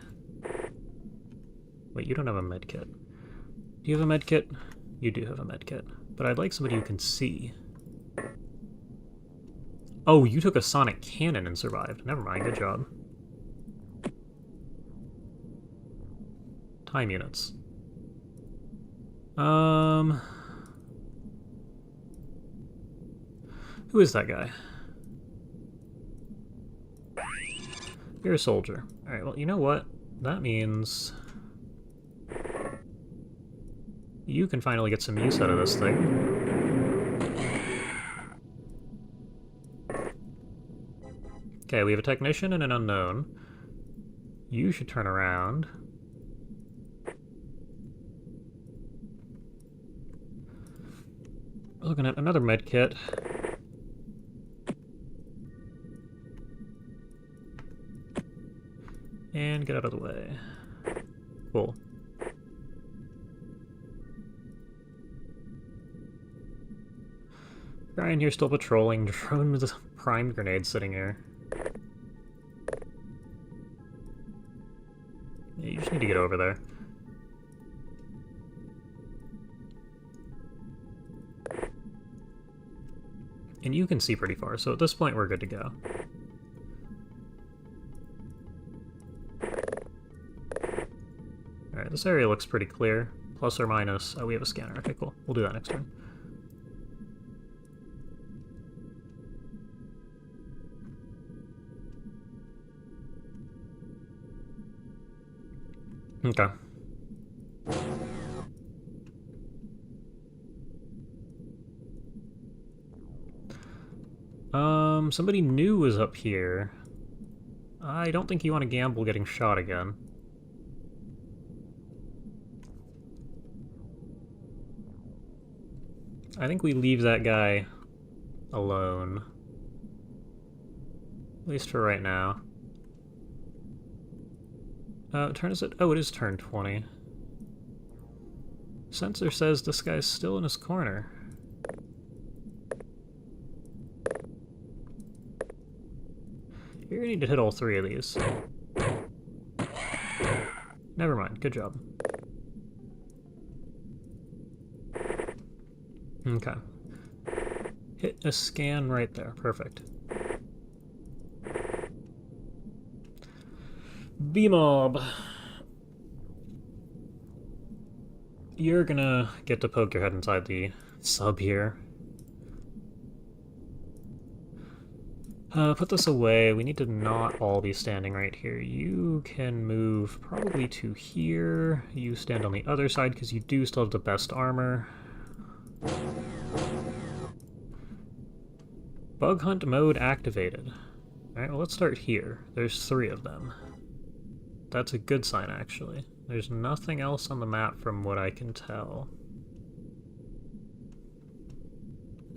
Wait, you don't have a medkit. Do you have a medkit? You do have a medkit. But I'd like somebody who can see. Oh, you took a sonic cannon and survived. Never mind, good job. Time units. Who is that guy? You're a soldier. Alright, well, you know what? That means... you can finally get some use out of this thing. Okay, we have a technician and an unknown. You should turn around. Looking at another med kit. And get out of the way. Cool. Guy in here still patrolling. Drone with a primed grenade sitting here. Yeah, you just need to get over there. And you can see pretty far, so at this point we're good to go. Alright, this area looks pretty clear. Plus or minus... oh, we have a scanner. Okay, cool. We'll do that next turn. Okay. Somebody new was up here. I don't think you want to gamble getting shot again. I think we leave that guy alone. At least for right now. Turn is it? Oh, it is turn 20. Sensor says this guy's still in his corner. You're gonna need to hit all 3 of these. Never mind, good job. Okay. Hit a scan right there, perfect. B-Mob! You're gonna get to poke your head inside the sub here. Put this away. We need to not all be standing right here. You can move probably to here. You stand on the other side because you do still have the best armor. Bug hunt mode activated. Alright, well let's start here. There's 3 of them. That's a good sign, actually. There's nothing else on the map from what I can tell.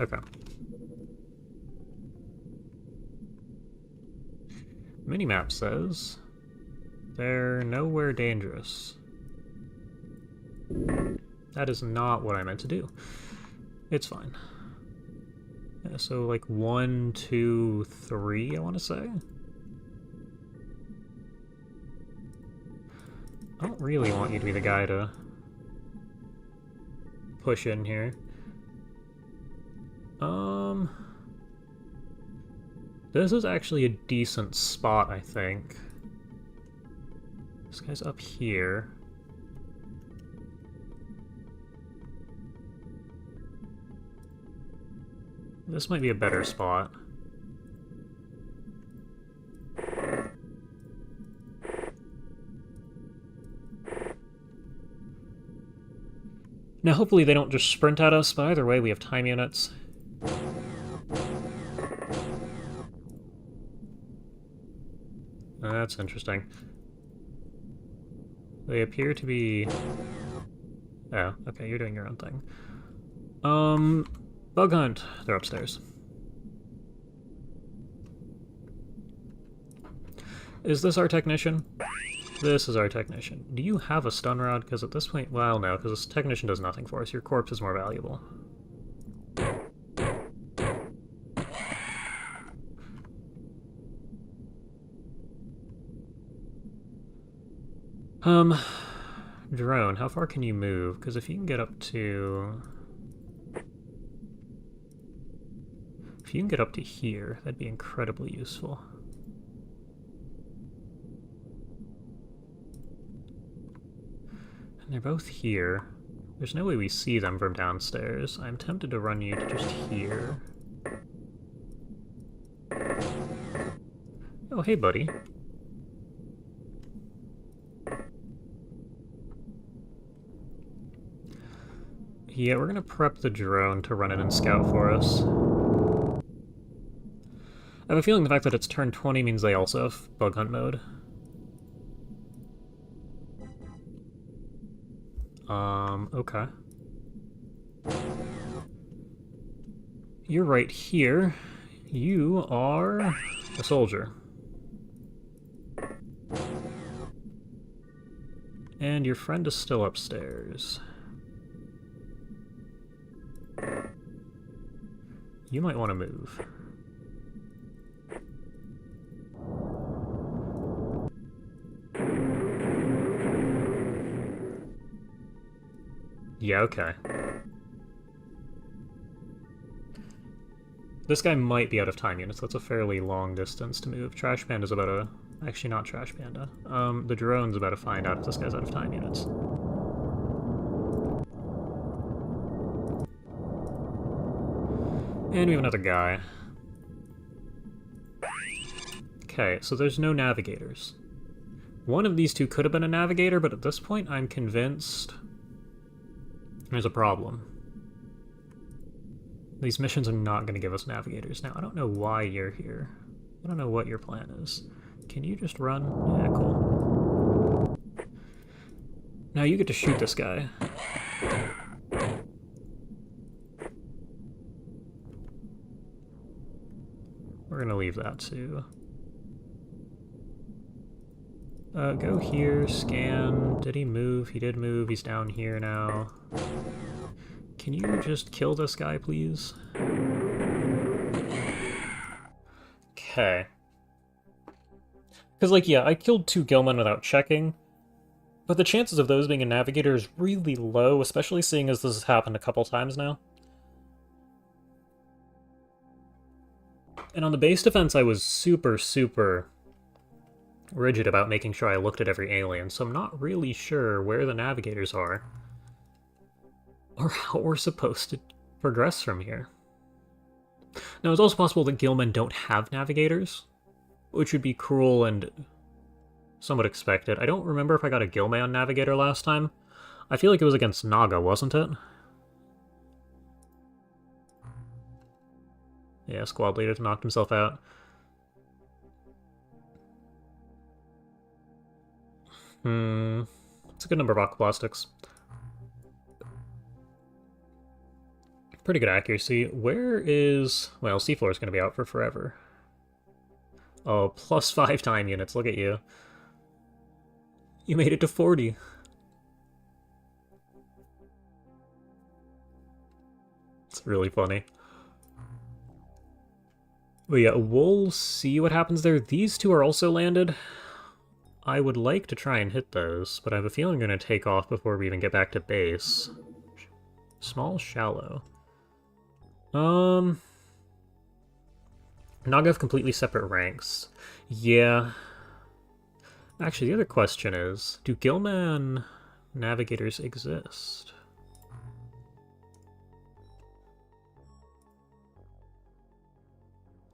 Okay. Minimap says they're nowhere dangerous. That is not what I meant to do. It's fine. Yeah, so like 1, 2, 3, I want to say? I don't really want you to be the guy to push in here. This is actually a decent spot, I think. This guy's up here. This might be a better spot. Now hopefully they don't just sprint at us, but either way we have time units. That's interesting. They appear to be... Oh, okay, you're doing your own thing. Bug hunt. They're upstairs. Is this our technician? This is our technician. Do you have a stun rod? Because at this point... Well, no, because this technician does nothing for us. Your corpse is more valuable. Drone, how far can you move? Because if you can get up to... If you can get up to here, that'd be incredibly useful. And they're both here. There's no way we see them from downstairs. I'm tempted to run you to just here. Oh, hey, buddy. Yeah, we're gonna prep the drone to run in and scout for us. I have a feeling the fact that it's turn 20 means they also have bug hunt mode. Okay. You're right here. You are a soldier. And your friend is still upstairs. You might want to move. Yeah, okay. This guy might be out of time units. That's a fairly long distance to move. Trash Panda's about to... Actually, not Trash Panda. The drone's about to find out if this guy's out of time units. And we have another guy. Okay, so there's no navigators. One of these two could have been a navigator, but at this point I'm convinced there's a problem. These missions are not going to give us navigators. Now, I don't know why you're here. I don't know what your plan is. Can you just run? Yeah, cool. Now you get to shoot this guy. We're gonna leave that too. Go here, scan. Did he move? He did move. He's down here now. Can you just kill this guy, please? Okay. Because, like, yeah, I killed 2 Gilman without checking, but the chances of those being a navigator is really low, especially seeing as this has happened a couple times now. And on the base defense, I was super, super rigid about making sure I looked at every alien, so I'm not really sure where the navigators are, or how we're supposed to progress from here. Now, it's also possible that Gilmen don't have navigators, which would be cruel and somewhat expected. I don't remember if I got a Gilman navigator last time. I feel like it was against Naga, wasn't it? Yeah, squad leader knocked himself out. It's a good number of aquaplastics. Pretty good accuracy. Where is... Well, Seafloor is going to be out for forever. Oh, +5 time units. Look at you. You made it to 40. It's really funny. But yeah, we'll see what happens there. These two are also landed. I would like to try and hit those, but I have a feeling I'm going to take off before we even get back to base. Small, shallow. Naga have completely separate ranks. Yeah. Actually, the other question is, do Gilman navigators exist?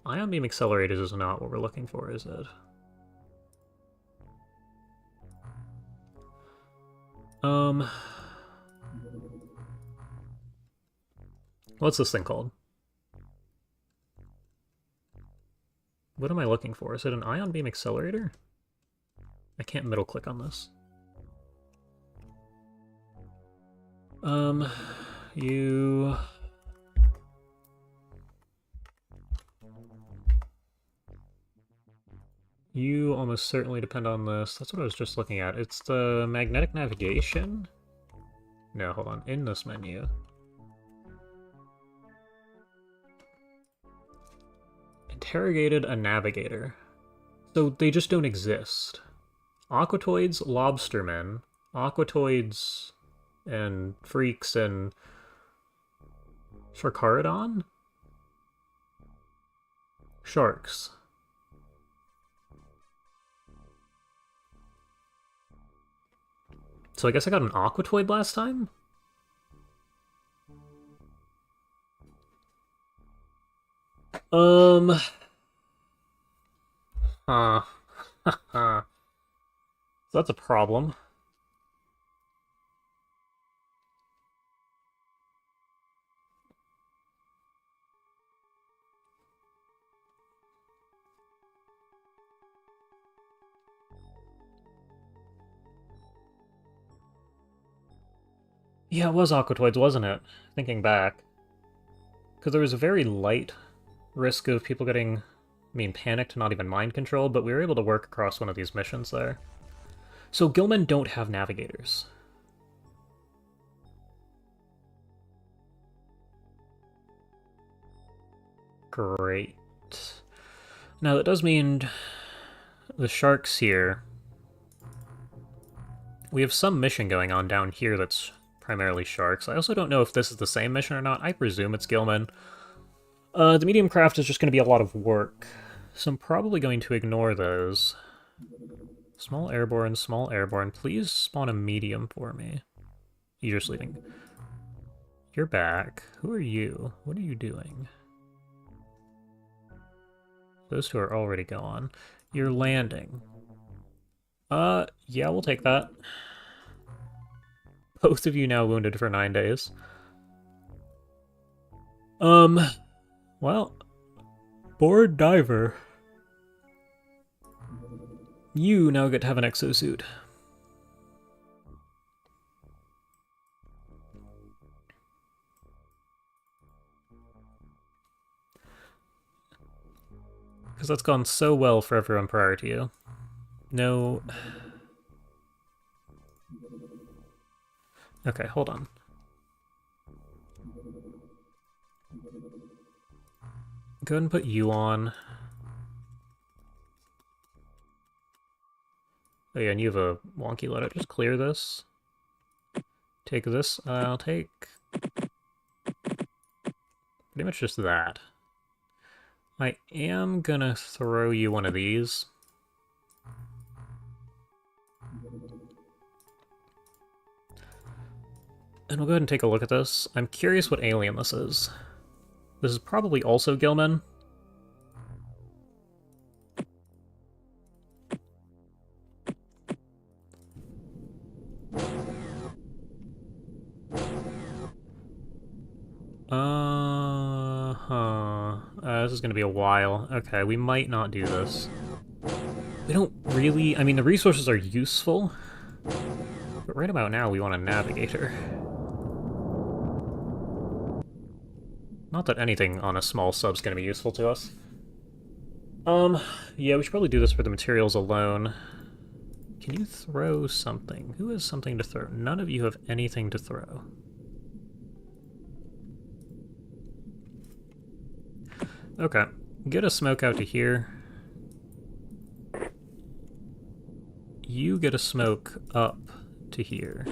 Ion beam accelerators is not what we're looking for, is it? What's this thing called? What am I looking for? Is it an ion beam accelerator? I can't middle click on this. You... You almost certainly depend on this. That's what I was just looking at. It's the magnetic navigation? No, hold on. In this menu. Interrogated a navigator. So they just don't exist. Aquatoids, lobstermen, aquatoids, and freaks, and Sharkaridon? Sharks. So I guess I got an aquatoid last time? Huh. So that's a problem. Yeah, it was aquatoids, wasn't it? Thinking back. Because there was a very light risk of people getting, panicked, not even mind controlled, but we were able to work across one of these missions there. So Gilmen don't have navigators. Great. Now that does mean the sharks here... We have some mission going on down here that's primarily sharks. I also don't know if this is the same mission or not. I presume it's Gilmen. The medium craft is just going to be a lot of work, so I'm probably going to ignore those. Small airborne, small airborne. Please spawn a medium for me. You're just leaving. You're back. Who are you? What are you doing? Those two are already gone. You're landing. Yeah, we'll take that. Both of you now wounded for 9 days. Well, bored diver. You now get to have an exosuit. Because that's gone so well for everyone prior to you. No... Okay, hold on. Go ahead and put you on. Oh yeah, and you have a wonky letter. Just clear this. Take this. I'll take... pretty much just that. I am gonna throw you one of these. And we'll go ahead and take a look at this. I'm curious what alien this is. This is probably also Gilmen. This is gonna be a while. Okay, we might not do this. We don't really... the resources are useful, but right about now we want a navigator. Not that anything on a small sub's gonna be useful to us. Yeah, we should probably do this for the materials alone. Can you throw something? Who has something to throw? None of you have anything to throw. Okay, get a smoke out to here. You get a smoke up to here.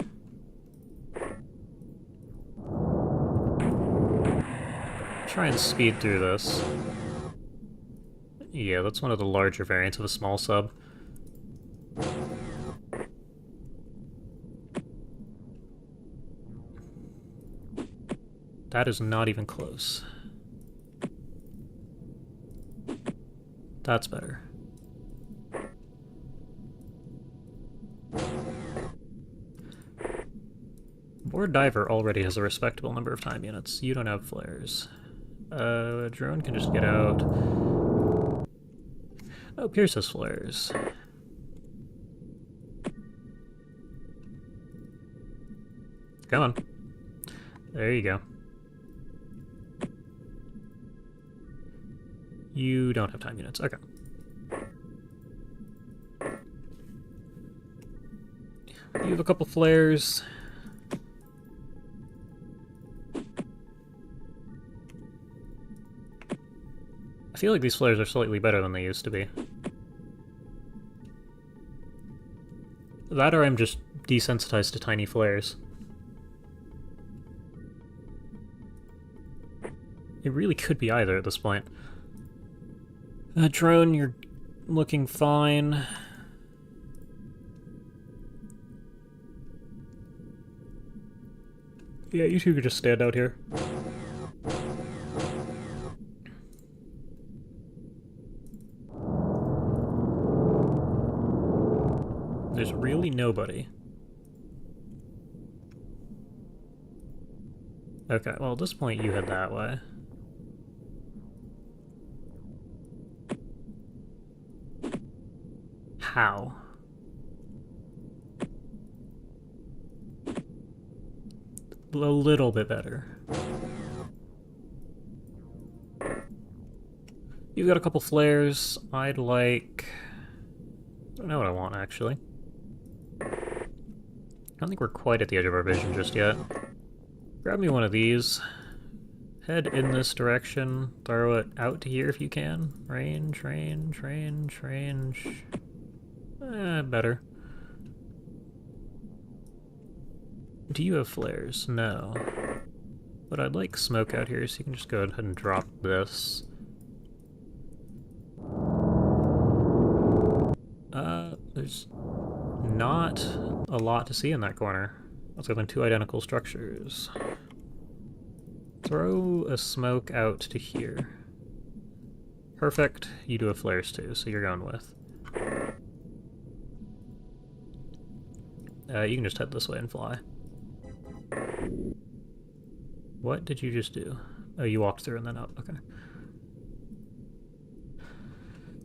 Try and speed through this. Yeah, that's one of the larger variants of a small sub. That is not even close. That's better. Or Diver already has a respectable number of time units. You don't have flares. Drone can just get out. Oh, Pierce has flares. Come on. There you go. You don't have time units. Okay. You have a couple flares. I feel like these flares are slightly better than they used to be. That or I'm just desensitized to tiny flares. It really could be either at this point. Drone, you're looking fine. Yeah, you two could just stand out here. There's really nobody. Okay, well at this point you head that way. How? A little bit better. You've got a couple flares. I'd like... I don't know what I want, actually. I don't think we're quite at the edge of our vision just yet. Grab me one of these. Head in this direction. Throw it out to here if you can. Range, range, range, range. Better. Do you have flares? No. But I'd like smoke out here, so you can just go ahead and drop this. There's not a lot to see in that corner. Let's open two identical structures. Throw a smoke out to here. Perfect. You do have flares too, so you're going with. You can just head this way and fly. What did you just do? Oh, you walked through and then up. Okay.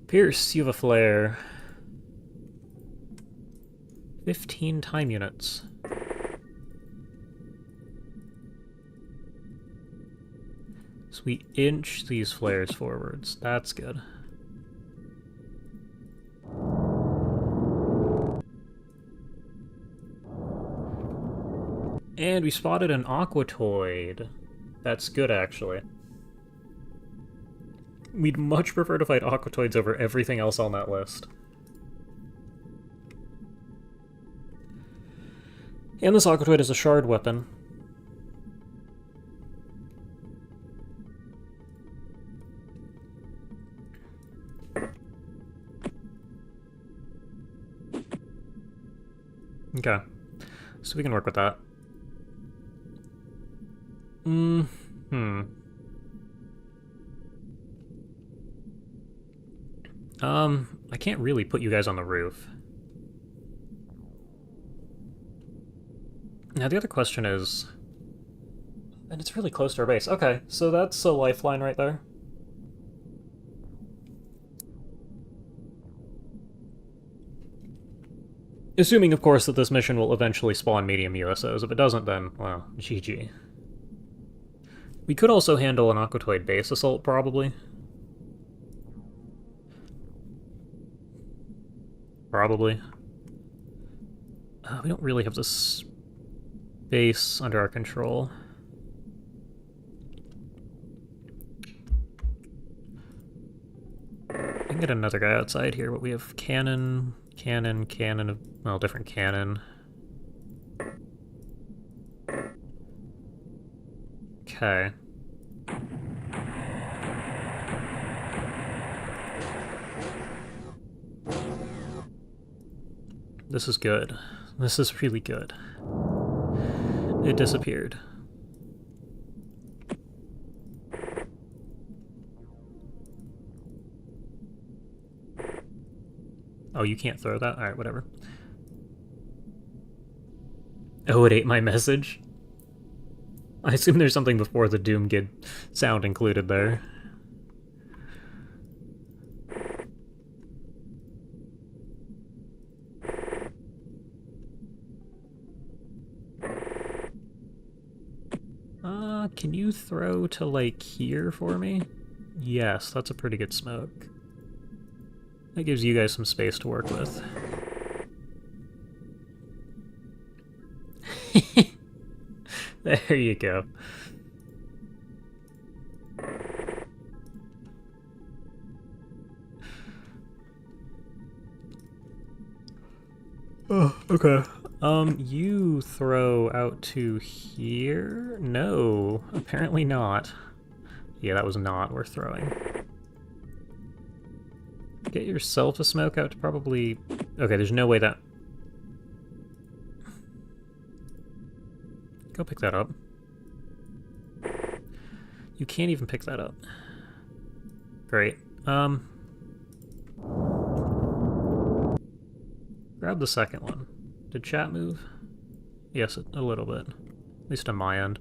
Pierce, you have a flare. 15 time units. So we inch these flares forwards. That's good. And we spotted an Aquatoid. That's good, actually. We'd much prefer to fight Aquatoids over everything else on that list. And this Aquatoid is a shard weapon. Okay. So we can work with that. I can't really put you guys on the roof. Now the other question is... And it's really close to our base. Okay, so that's a lifeline right there. Assuming, of course, that this mission will eventually spawn medium USOs. If it doesn't, then, well, GG. We could also handle an Aquatoid base assault, probably. Probably. We don't really have this base under our control. I can get another guy outside here, but we have cannon, well, different cannon. Okay. This is good. This is really good. It disappeared. Oh, you can't throw that? Alright, whatever. Oh, it ate my message? I assume there's something before the Doom Gid sound included there. Can you throw to, like, here for me? Yes, that's a pretty good smoke. That gives you guys some space to work with. There you go. Oh, okay. You throw out to here? No, apparently not. Yeah, that was not worth throwing. Get yourself a smoke out to probably... Okay, there's no way that... Go pick that up. You can't even pick that up. Great. Grab the second one. Did chat move? Yes, a little bit. At least on my end.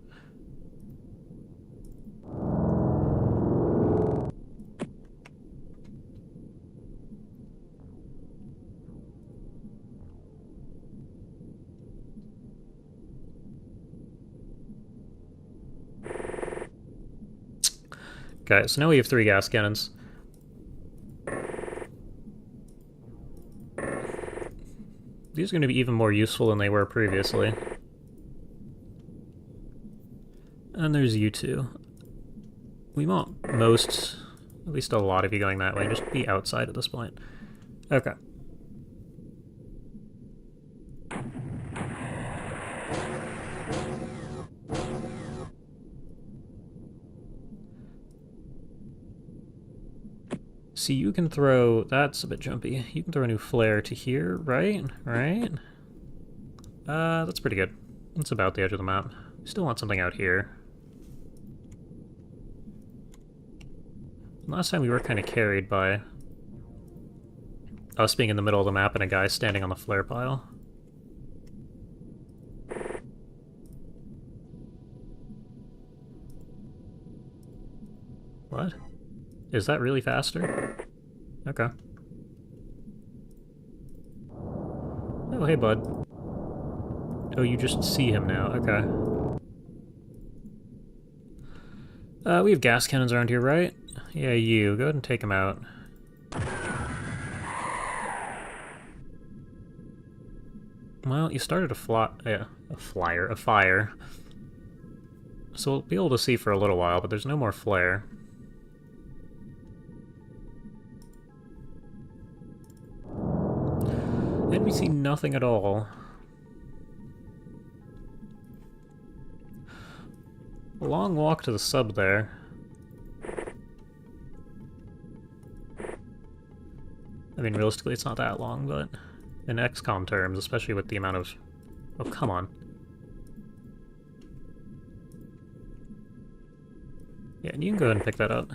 Okay, so now we have 3 gas cannons. These are going to be even more useful than they were previously. And there's you two. We want most, at least a lot of you going that way. Just be outside at this point. Okay. See, you can throw... That's a bit jumpy. You can throw a new flare to here, right? Right? That's pretty good. That's about the edge of the map. We still want something out here. Last time we were kind of carried by us being in the middle of the map and a guy standing on the flare pile. What? Is that really faster? Okay. Oh, hey, bud. Oh, you just see him now. Okay. We have gas cannons around here, right? Yeah, you. Go ahead and take him out. Well, you started a fire. So we'll be able to see for a little while, but there's no more flare. And we see nothing at all. A long walk to the sub there. I mean, realistically, it's not that long, but in XCOM terms, especially with the amount of... Oh, come on. Yeah, and you can go ahead and pick that up.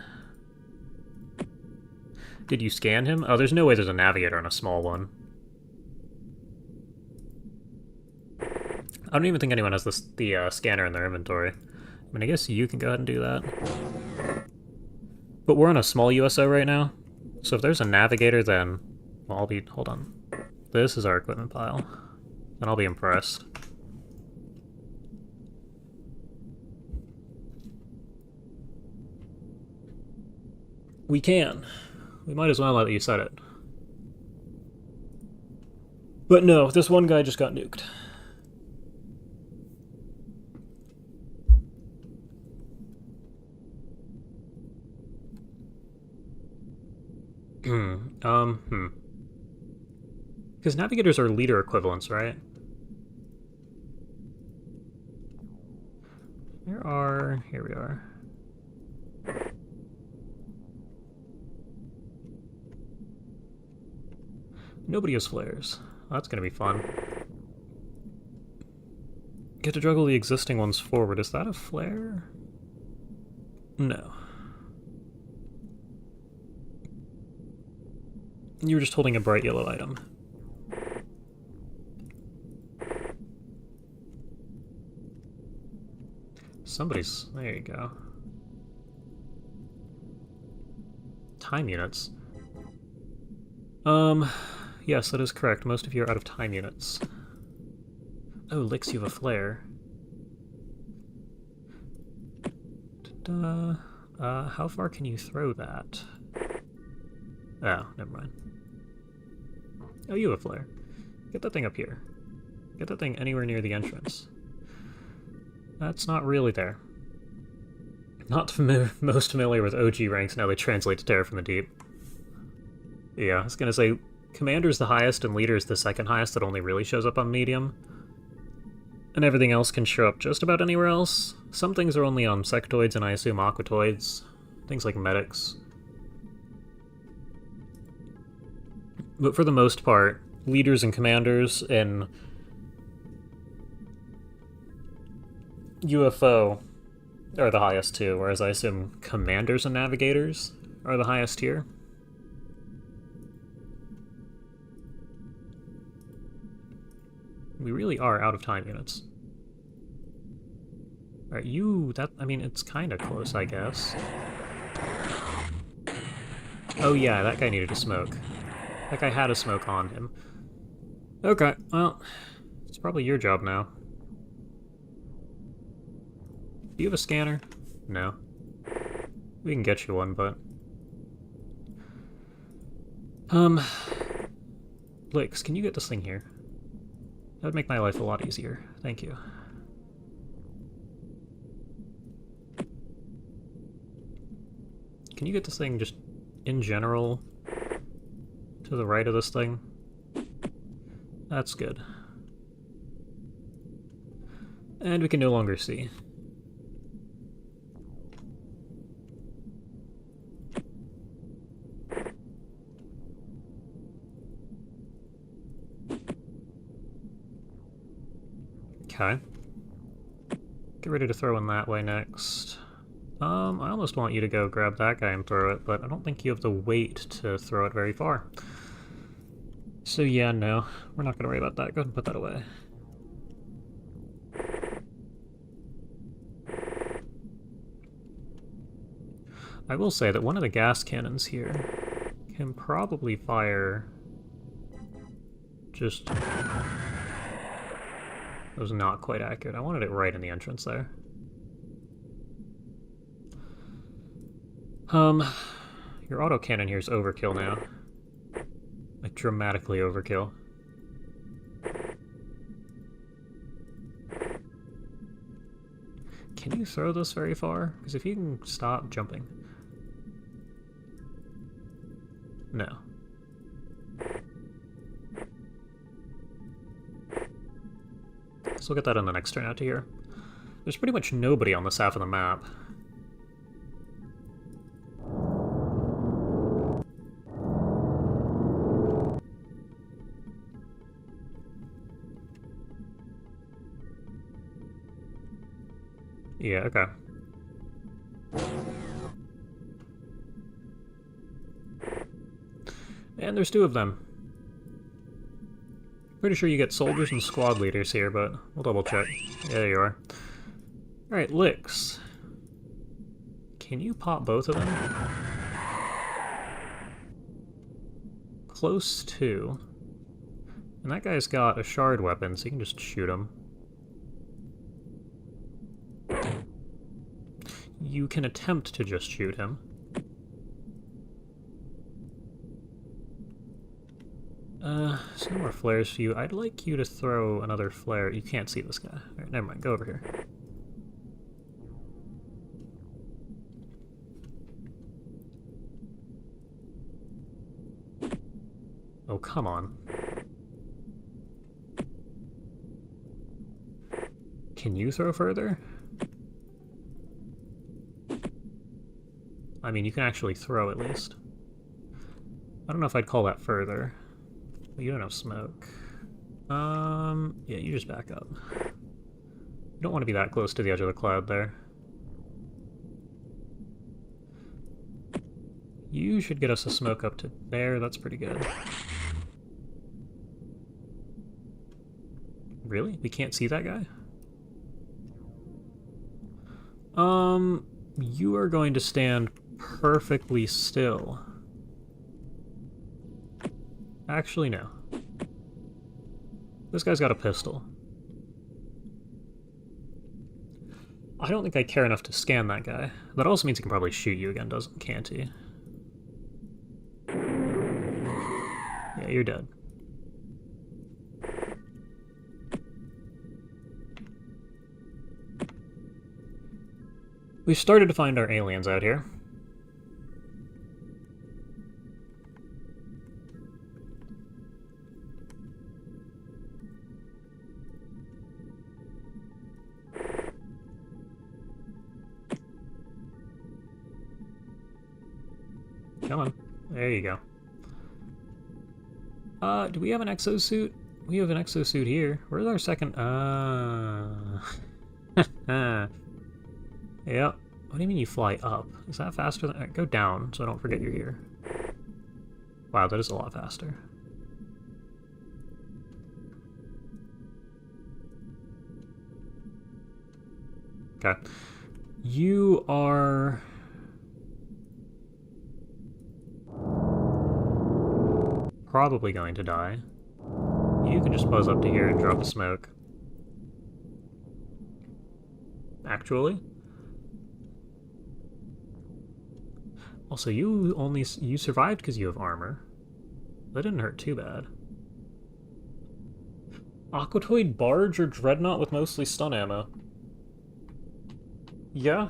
Did you scan him? Oh, there's no way there's a navigator on a small one. I don't even think anyone has the scanner in their inventory. I mean, I guess you can go ahead and do that. But we're on a small USO right now, so if there's a navigator, then... Well, I'll be... Hold on. This is our equipment pile. Then I'll be impressed. We can. We might as well now that you said it. But no, this one guy just got nuked. Because navigators are leader equivalents, right? Here we are. Nobody has flares. Well, that's gonna be fun. Get to juggle the existing ones forward. Is that a flare? No. You were just holding a bright yellow item. Somebody's... There you go. Time units. Yes, that is correct. Most of you are out of time units. Oh, Lix, you have a flare. How far can you throw that? Oh, never mind. Oh, you have a flare. Get that thing up here. Get that thing anywhere near the entrance. That's not really there. Not most familiar with OG ranks, now they translate to Terror from the Deep. Yeah, I was gonna say, Commander's the highest and Leader's the second highest that only really shows up on Medium. And everything else can show up just about anywhere else. Some things are only on Sectoids and I assume Aquatoids. Things like Medics. But for the most part, Leaders and Commanders in UFO are the highest too, whereas I assume Commanders and Navigators are the highest here. We really are out of time units. Alright, I mean, it's kinda close, I guess. Oh yeah, that guy needed a smoke. That guy had a smoke on him. Okay, well, it's probably your job now. Do you have a scanner? No. We can get you one, but... Lix, can you get this thing here? That would make my life a lot easier. Thank you. Can you get this thing just in general to the right of this thing? That's good. And we can no longer see. Okay. Get ready to throw in that way next. I almost want you to go grab that guy and throw it, but I don't think you have the weight to throw it very far. So yeah, no. We're not gonna worry about that. Go ahead and put that away. I will say that one of the gas cannons here can probably fire just... That was not quite accurate. I wanted it right in the entrance there. Your autocannon here is overkill now. Like, dramatically overkill. Can you throw this very far? Because if you can stop jumping... No. So we'll get that on the next turn out to here. There's pretty much nobody on this half of the map. Yeah, okay. And there's two of them. Pretty sure you get soldiers and squad leaders here, but we'll double check. Yeah, there you are. Alright, Lix. Can you pop both of them? Close to. And that guy's got a shard weapon, so you can just shoot him. You can attempt to just shoot him. There's no more flares for you. I'd like you to throw another flare. You can't see this guy. Alright, never mind. Go over here. Oh, come on. Can you throw further? I mean, you can actually throw at least. I don't know if I'd call that further. But you don't have smoke. Yeah, you just back up. You don't want to be that close to the edge of the cloud there. You should get us a smoke up to there, that's pretty good. Really? We can't see that guy? You are going to stand perfectly still. Actually, no. This guy's got a pistol. I don't think I care enough to scan that guy. That also means he can probably shoot you again, can't he? Yeah, you're dead. We've started to find our aliens out here. Come on. There you go. Do we have an exosuit? We have an exosuit here. Where's our second? Yeah. What do you mean you fly up? Is that faster than... Go down, so I don't forget you're here. Wow, that is a lot faster. Okay. You are... probably going to die. You can just buzz up to here and drop a smoke. Actually? Also, you survived because you have armor. That didn't hurt too bad. Aquatoid barge or dreadnought with mostly stun ammo? Yeah.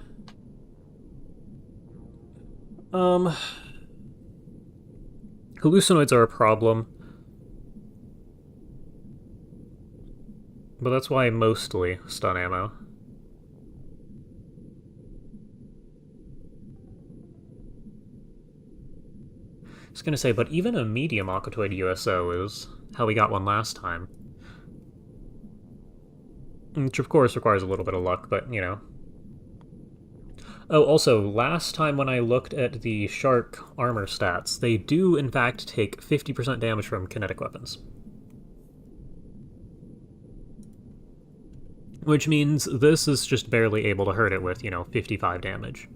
Hallucinoids are a problem. But that's why mostly stun ammo. I was gonna say, but even a medium Aquatoid USO is how we got one last time. Which of course requires a little bit of luck, but you know. Oh, also, last time when I looked at the Shark armor stats, they do in fact take 50% damage from kinetic weapons. Which means this is just barely able to hurt it with, you know, 55 damage.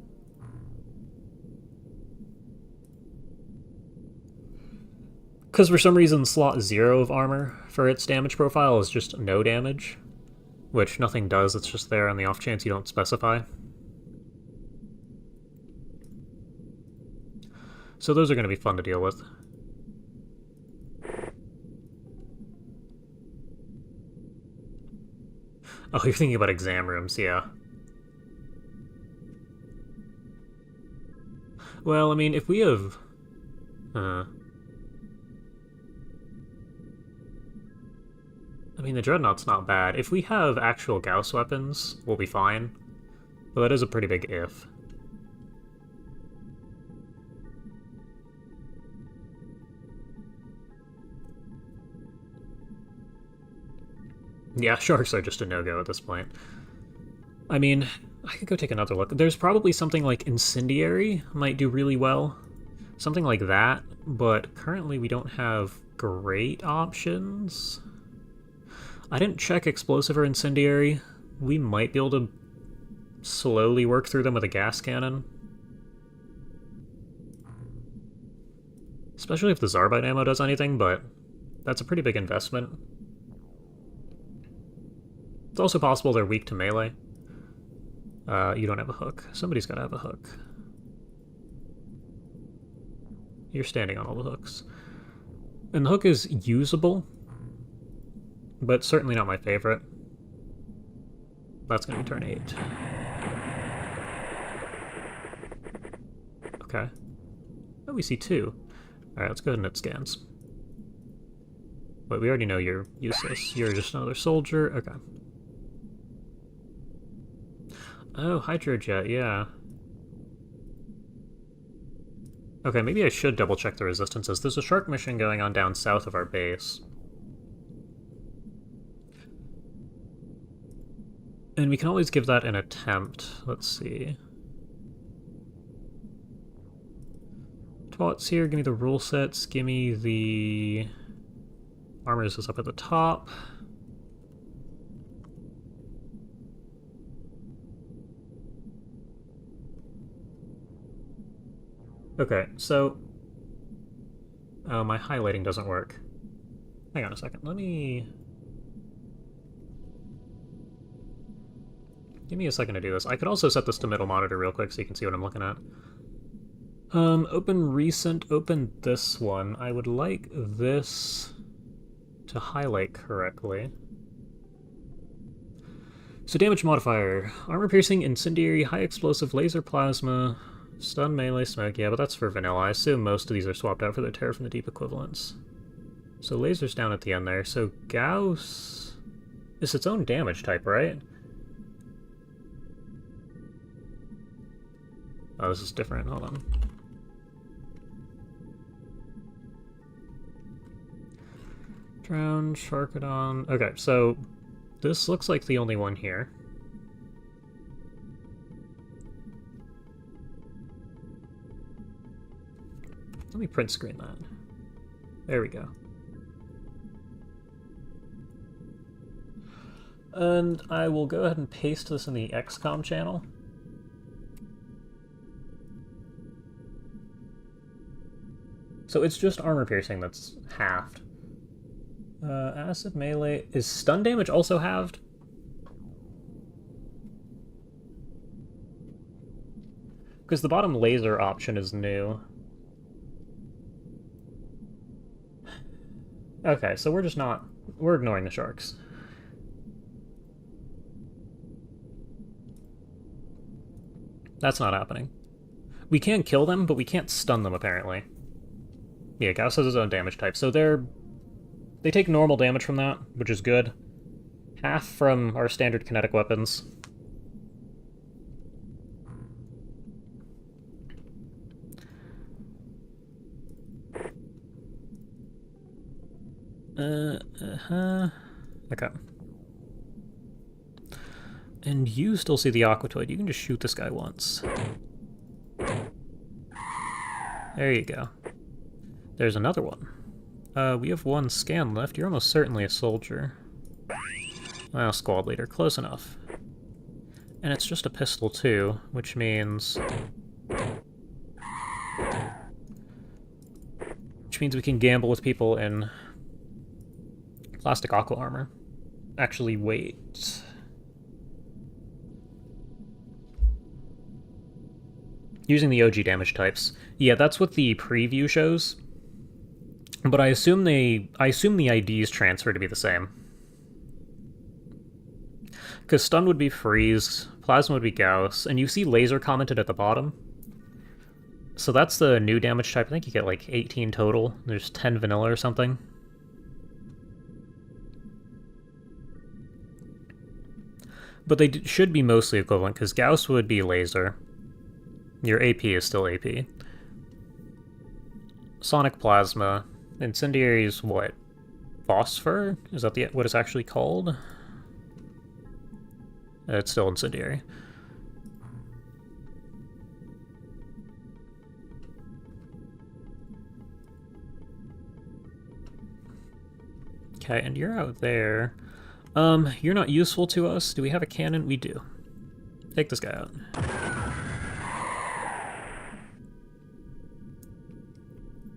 Because for some reason slot 0 of armor for its damage profile is just no damage. Which nothing does, it's just there on the off chance you don't specify. So those are going to be fun to deal with. Oh, you're thinking about exam rooms, yeah. Well, I mean, if we have... I mean, the Dreadnought's not bad. If we have actual Gauss weapons, we'll be fine. But that is a pretty big if. Yeah, sharks are just a no-go at this point. I mean, I could go take another look. There's probably something like Incendiary might do really well. Something like that, but currently we don't have great options. I didn't check Explosive or Incendiary. We might be able to slowly work through them with a gas cannon. Especially if the Zarbite ammo does anything, but that's a pretty big investment. It's also possible they're weak to melee. You don't have a hook. Somebody's gotta have a hook. You're standing on all the hooks. And the hook is usable, but certainly not my favorite. That's gonna be turn 8. Okay. Oh, we see 2. Alright, let's go ahead and hit scans. But we already know you're useless. You're just another soldier. Okay. Oh, Hydrojet, yeah. Okay, maybe I should double-check the resistances. There's a shark mission going on down south of our base. And we can always give that an attempt. Let's see. TWoTS here, give me the rule sets, give me the... Armors is up at the top. Okay, so... Oh, my highlighting doesn't work. Hang on a second, let me... Give me a second to do this. I could also set this to middle monitor real quick so you can see what I'm looking at. Open recent, open this one. I would like this to highlight correctly. So damage modifier. Armor piercing, incendiary, high explosive, laser plasma, stun, melee, smoke. Yeah, but that's for vanilla. I assume most of these are swapped out for their terror from the deep equivalents. So laser's down at the end there. So Gauss is its own damage type, right? Oh, this is different. Hold on. Drown, Sharkadon. Okay, so this looks like the only one here. Let me print screen that. There we go. And I will go ahead and paste this in the XCOM channel. So it's just armor piercing that's halved. Acid melee. Is stun damage also halved? Because the bottom laser option is new. Okay, so we're just not... We're ignoring the sharks. That's not happening. We can kill them, but we can't stun them, apparently. Yeah, Gauss has his own damage type, so they take normal damage from that, which is good. Half from our standard kinetic weapons. Okay. And you still see the Aquatoid. You can just shoot this guy once. There you go. There's another one. We have one scan left. You're almost certainly a soldier. Well, squad leader. Close enough. And it's just a pistol, too, which means... we can gamble with people in plastic aqua armor. Actually, wait... Using the OG damage types. Yeah, that's what the preview shows. But I assume the IDs transfer to be the same. Because stun would be freeze, plasma would be Gauss, and you see laser commented at the bottom. So that's the new damage type. I think you get like 18 total. There's 10 vanilla or something. But they should be mostly equivalent, because Gauss would be laser. Your AP is still AP. Sonic Plasma. Incendiary is what? Phosphor? Is that what it's actually called? It's still Incendiary. Okay, and you're out there. You're not useful to us. Do we have a cannon? We do. Take this guy out.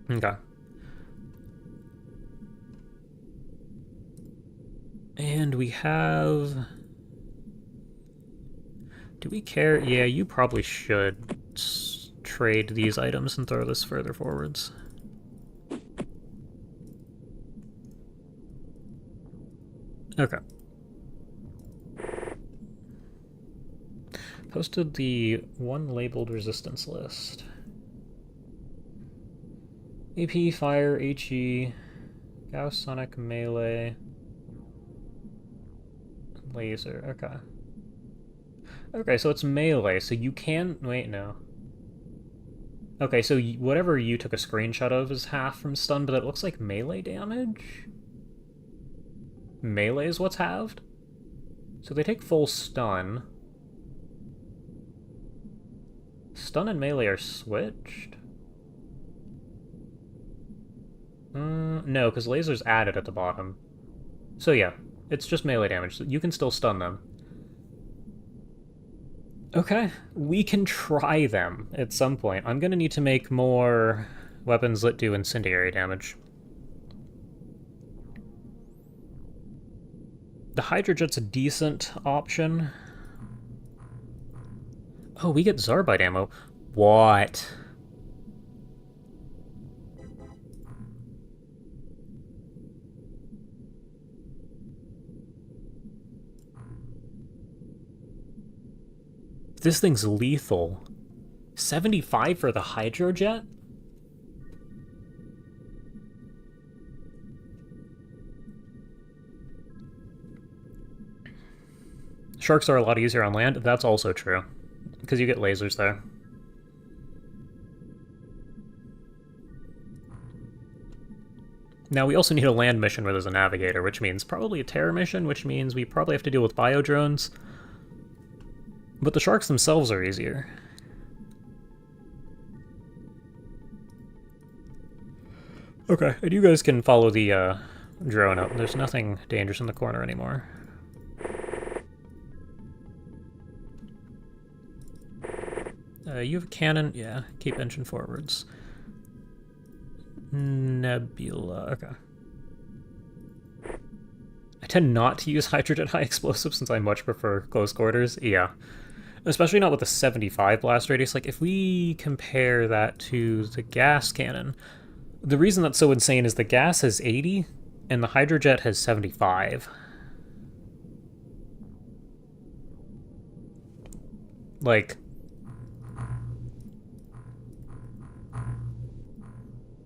Okay. And we have... Do we care? Yeah, you probably should trade these items and throw this further forwards. Okay. Posted the one labeled resistance list. AP, Fire, HE, Gauss, Sonic, Melee, Laser, okay. Okay, so it's Melee, so you can... Wait, no. Okay, so whatever you took a screenshot of is half from stun, but it looks like melee damage? Melee is what's halved? So they take full stun. Stun and melee are switched? No, because laser's added at the bottom. So yeah, it's just melee damage. You can still stun them. Okay, we can try them at some point. I'm gonna need to make more weapons that do incendiary damage. The Hydrojet's a decent option. Oh, we get Zarbite ammo. What? This thing's lethal. 75 for the Hydrojet? Sharks are a lot easier on land. That's also true, because you get lasers there. Now, we also need a land mission where there's a navigator, which means probably a terror mission, which means we probably have to deal with biodrones. But the sharks themselves are easier. Okay, and you guys can follow the drone up. There's nothing dangerous in the corner anymore. You have a cannon? Yeah, keep engine forwards. Nebula, okay. I tend not to use Hydrojet high explosive since I much prefer close quarters. Yeah. Especially not with the 75 blast radius. Like, if we compare that to the gas cannon, the reason that's so insane is the gas has 80, and the Hydrojet has 75. Like,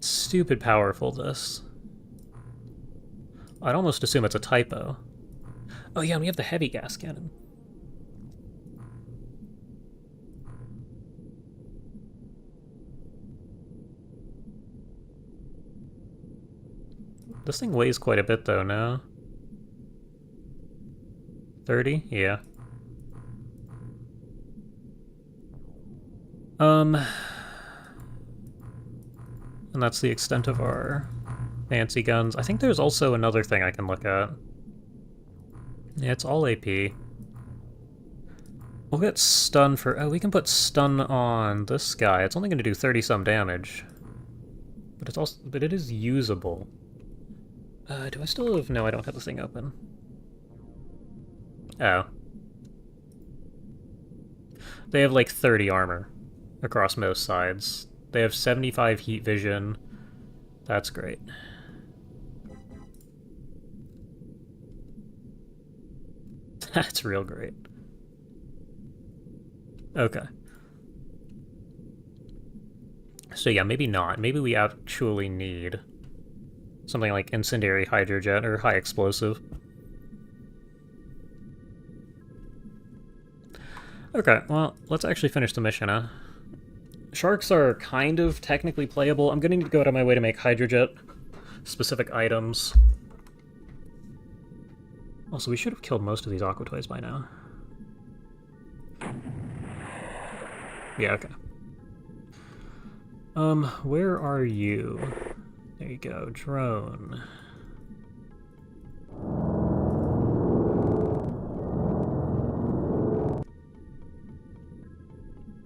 stupid powerful, this. I'd almost assume it's a typo. Oh yeah, and we have the heavy gas cannon. This thing weighs quite a bit, though, no? 30? Yeah. And that's the extent of our fancy guns. I think there's also another thing I can look at. Yeah, it's all AP. We'll get stun for... Oh, we can put stun on this guy. It's only going to do 30-some damage. But it's also... But it is usable. Do I still have... No, I don't have the thing open. Oh. They have, like, 30 armor across most sides. They have 75 heat vision. That's great. That's real great. Okay. So yeah, maybe not. Maybe we actually need something like incendiary Hydrojet or high explosive. Okay, well, let's actually finish the mission, huh? Sharks are kind of technically playable. I'm gonna need to go out of my way to make Hydrojet specific items. Also, we should have killed most of these Aqua Toys by now. Yeah, okay. Where are you? There you go, drone.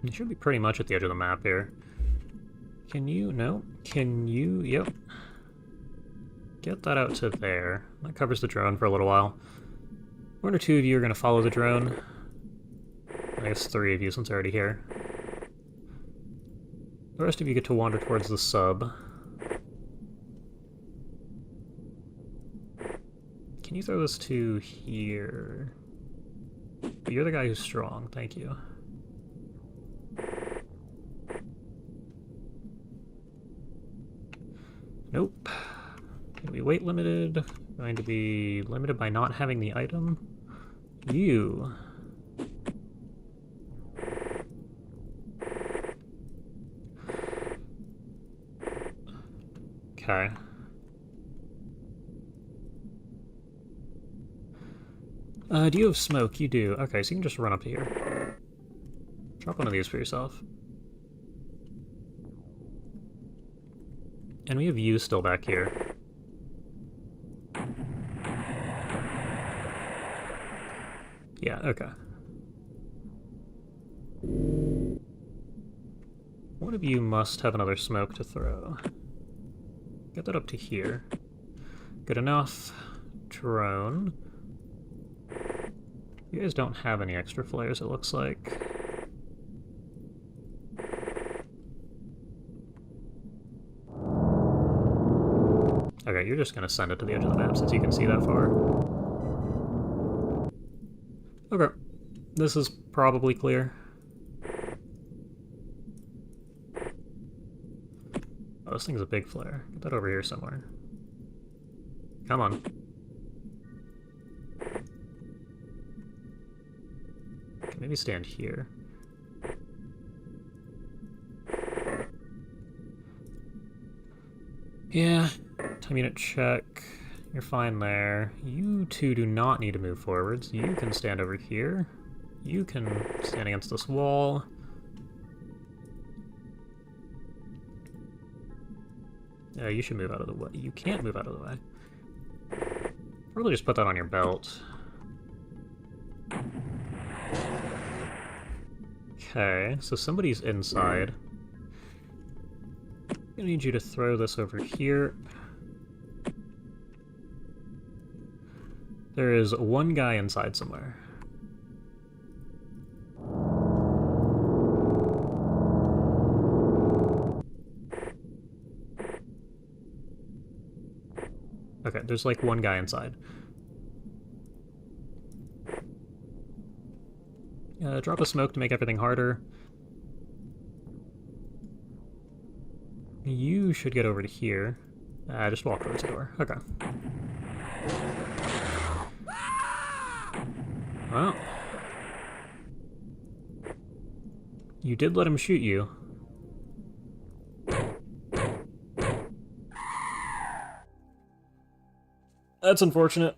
You should be pretty much at the edge of the map here. Can you? No. Can you? Yep. Get that out to there. That covers the drone for a little while. One or two of you are going to follow the drone. I guess 3 of you since they're already here. The rest of you get to wander towards the sub. Can you throw this to here? You're the guy who's strong, thank you. Nope. Going to be weight limited. Going to be limited by not having the item. You. Okay. Do you have smoke? You do. Okay, so you can just run up to here. Drop one of these for yourself. And we have you still back here. Yeah, okay. One of you must have another smoke to throw. Get that up to here. Good enough. Drone. You guys don't have any extra flares, it looks like. Okay, you're just gonna send it to the edge of the map since you can see that far. Okay, this is probably clear. Oh, this thing's a big flare. Get that over here somewhere. Come on. Okay, maybe stand here. Yeah, time unit check. You're fine there. You two do not need to move forwards. You can stand over here. You can stand against this wall. Yeah, you should move out of the way. You can't move out of the way. Probably just put that on your belt. Okay, so somebody's inside. I'm gonna need you to throw this over here. There is one guy inside somewhere. Okay, there's like one guy inside. Drop a smoke to make everything harder. You should get over to here. Just walk towards the door. Okay. Well. You did let him shoot you. That's unfortunate.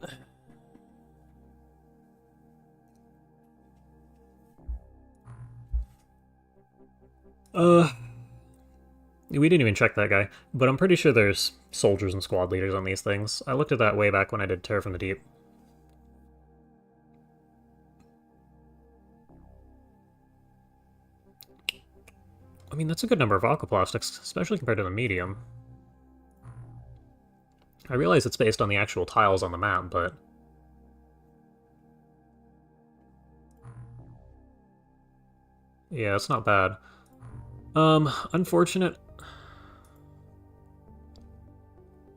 We didn't even check that guy, but I'm pretty sure there's soldiers and squad leaders on these things. I looked at that way back when I did Terror from the Deep. I mean, that's a good number of aquaplastics, especially compared to the medium. I realize it's based on the actual tiles on the map, but... yeah, it's not bad. Unfortunate.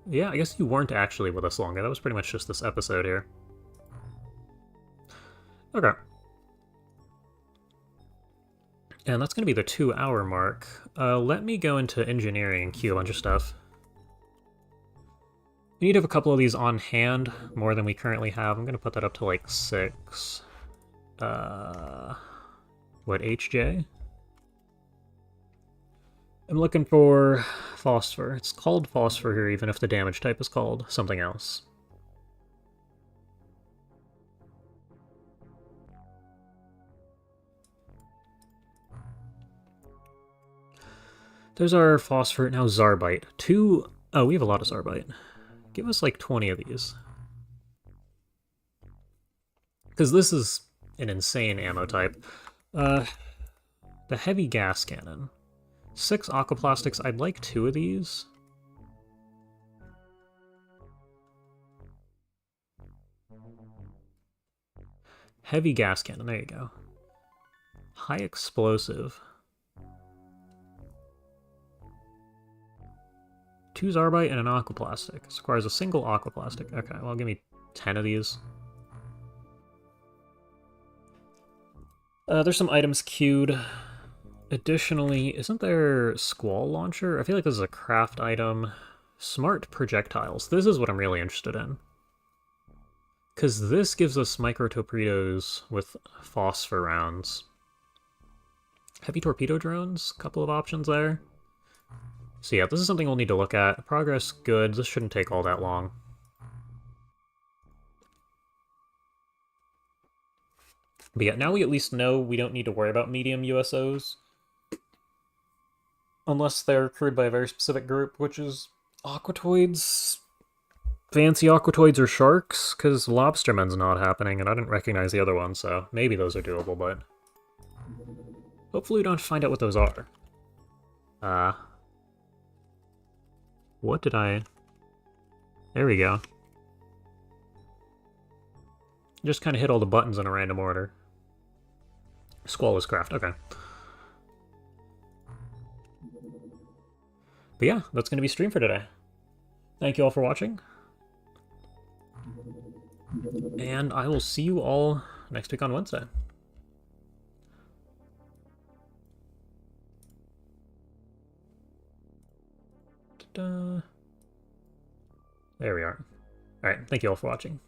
Yeah, I guess you weren't actually with us longer. That was pretty much just this episode here. Okay. And that's going to be the 2-hour mark. Let me go into engineering and queue a bunch of stuff. We need to have a couple of these on hand, more than we currently have. I'm going to put that up to like 6. What, HJ? I'm looking for phosphor. It's called phosphor here, even if the damage type is called something else. There's our phosphor. Now Zarbite. Oh, we have a lot of Zarbite. Give us like 20 of these. Because this is an insane ammo type. The heavy gas cannon. 6 aquaplastics. I'd like 2 of these. Heavy gas cannon. There you go. High explosive. 2 Zarbite and an aquaplastic. This requires a single aquaplastic. Okay, well, give me 10 of these. There's some items queued. Additionally, isn't there Squall Launcher? I feel like this is a craft item. Smart projectiles. This is what I'm really interested in. Because this gives us micro-torpedoes with phosphor rounds. Heavy torpedo drones? Couple of options there. So yeah, this is something we'll need to look at. Progress, good. This shouldn't take all that long. But yeah, now we at least know we don't need to worry about medium USOs. Unless they're crewed by a very specific group, which is aquatoids. Fancy aquatoids or sharks, because lobstermen's not happening, and I didn't recognize the other one, so maybe those are doable, but... hopefully we don't find out what those are. Uh, what did I... There we go. Just kind of hit all the buttons in a random order. Squalus Craft, okay. But yeah, that's going to be stream for today. Thank you all for watching. And I will see you all next week on Wednesday. Ta-da. There we are. Alright, thank you all for watching.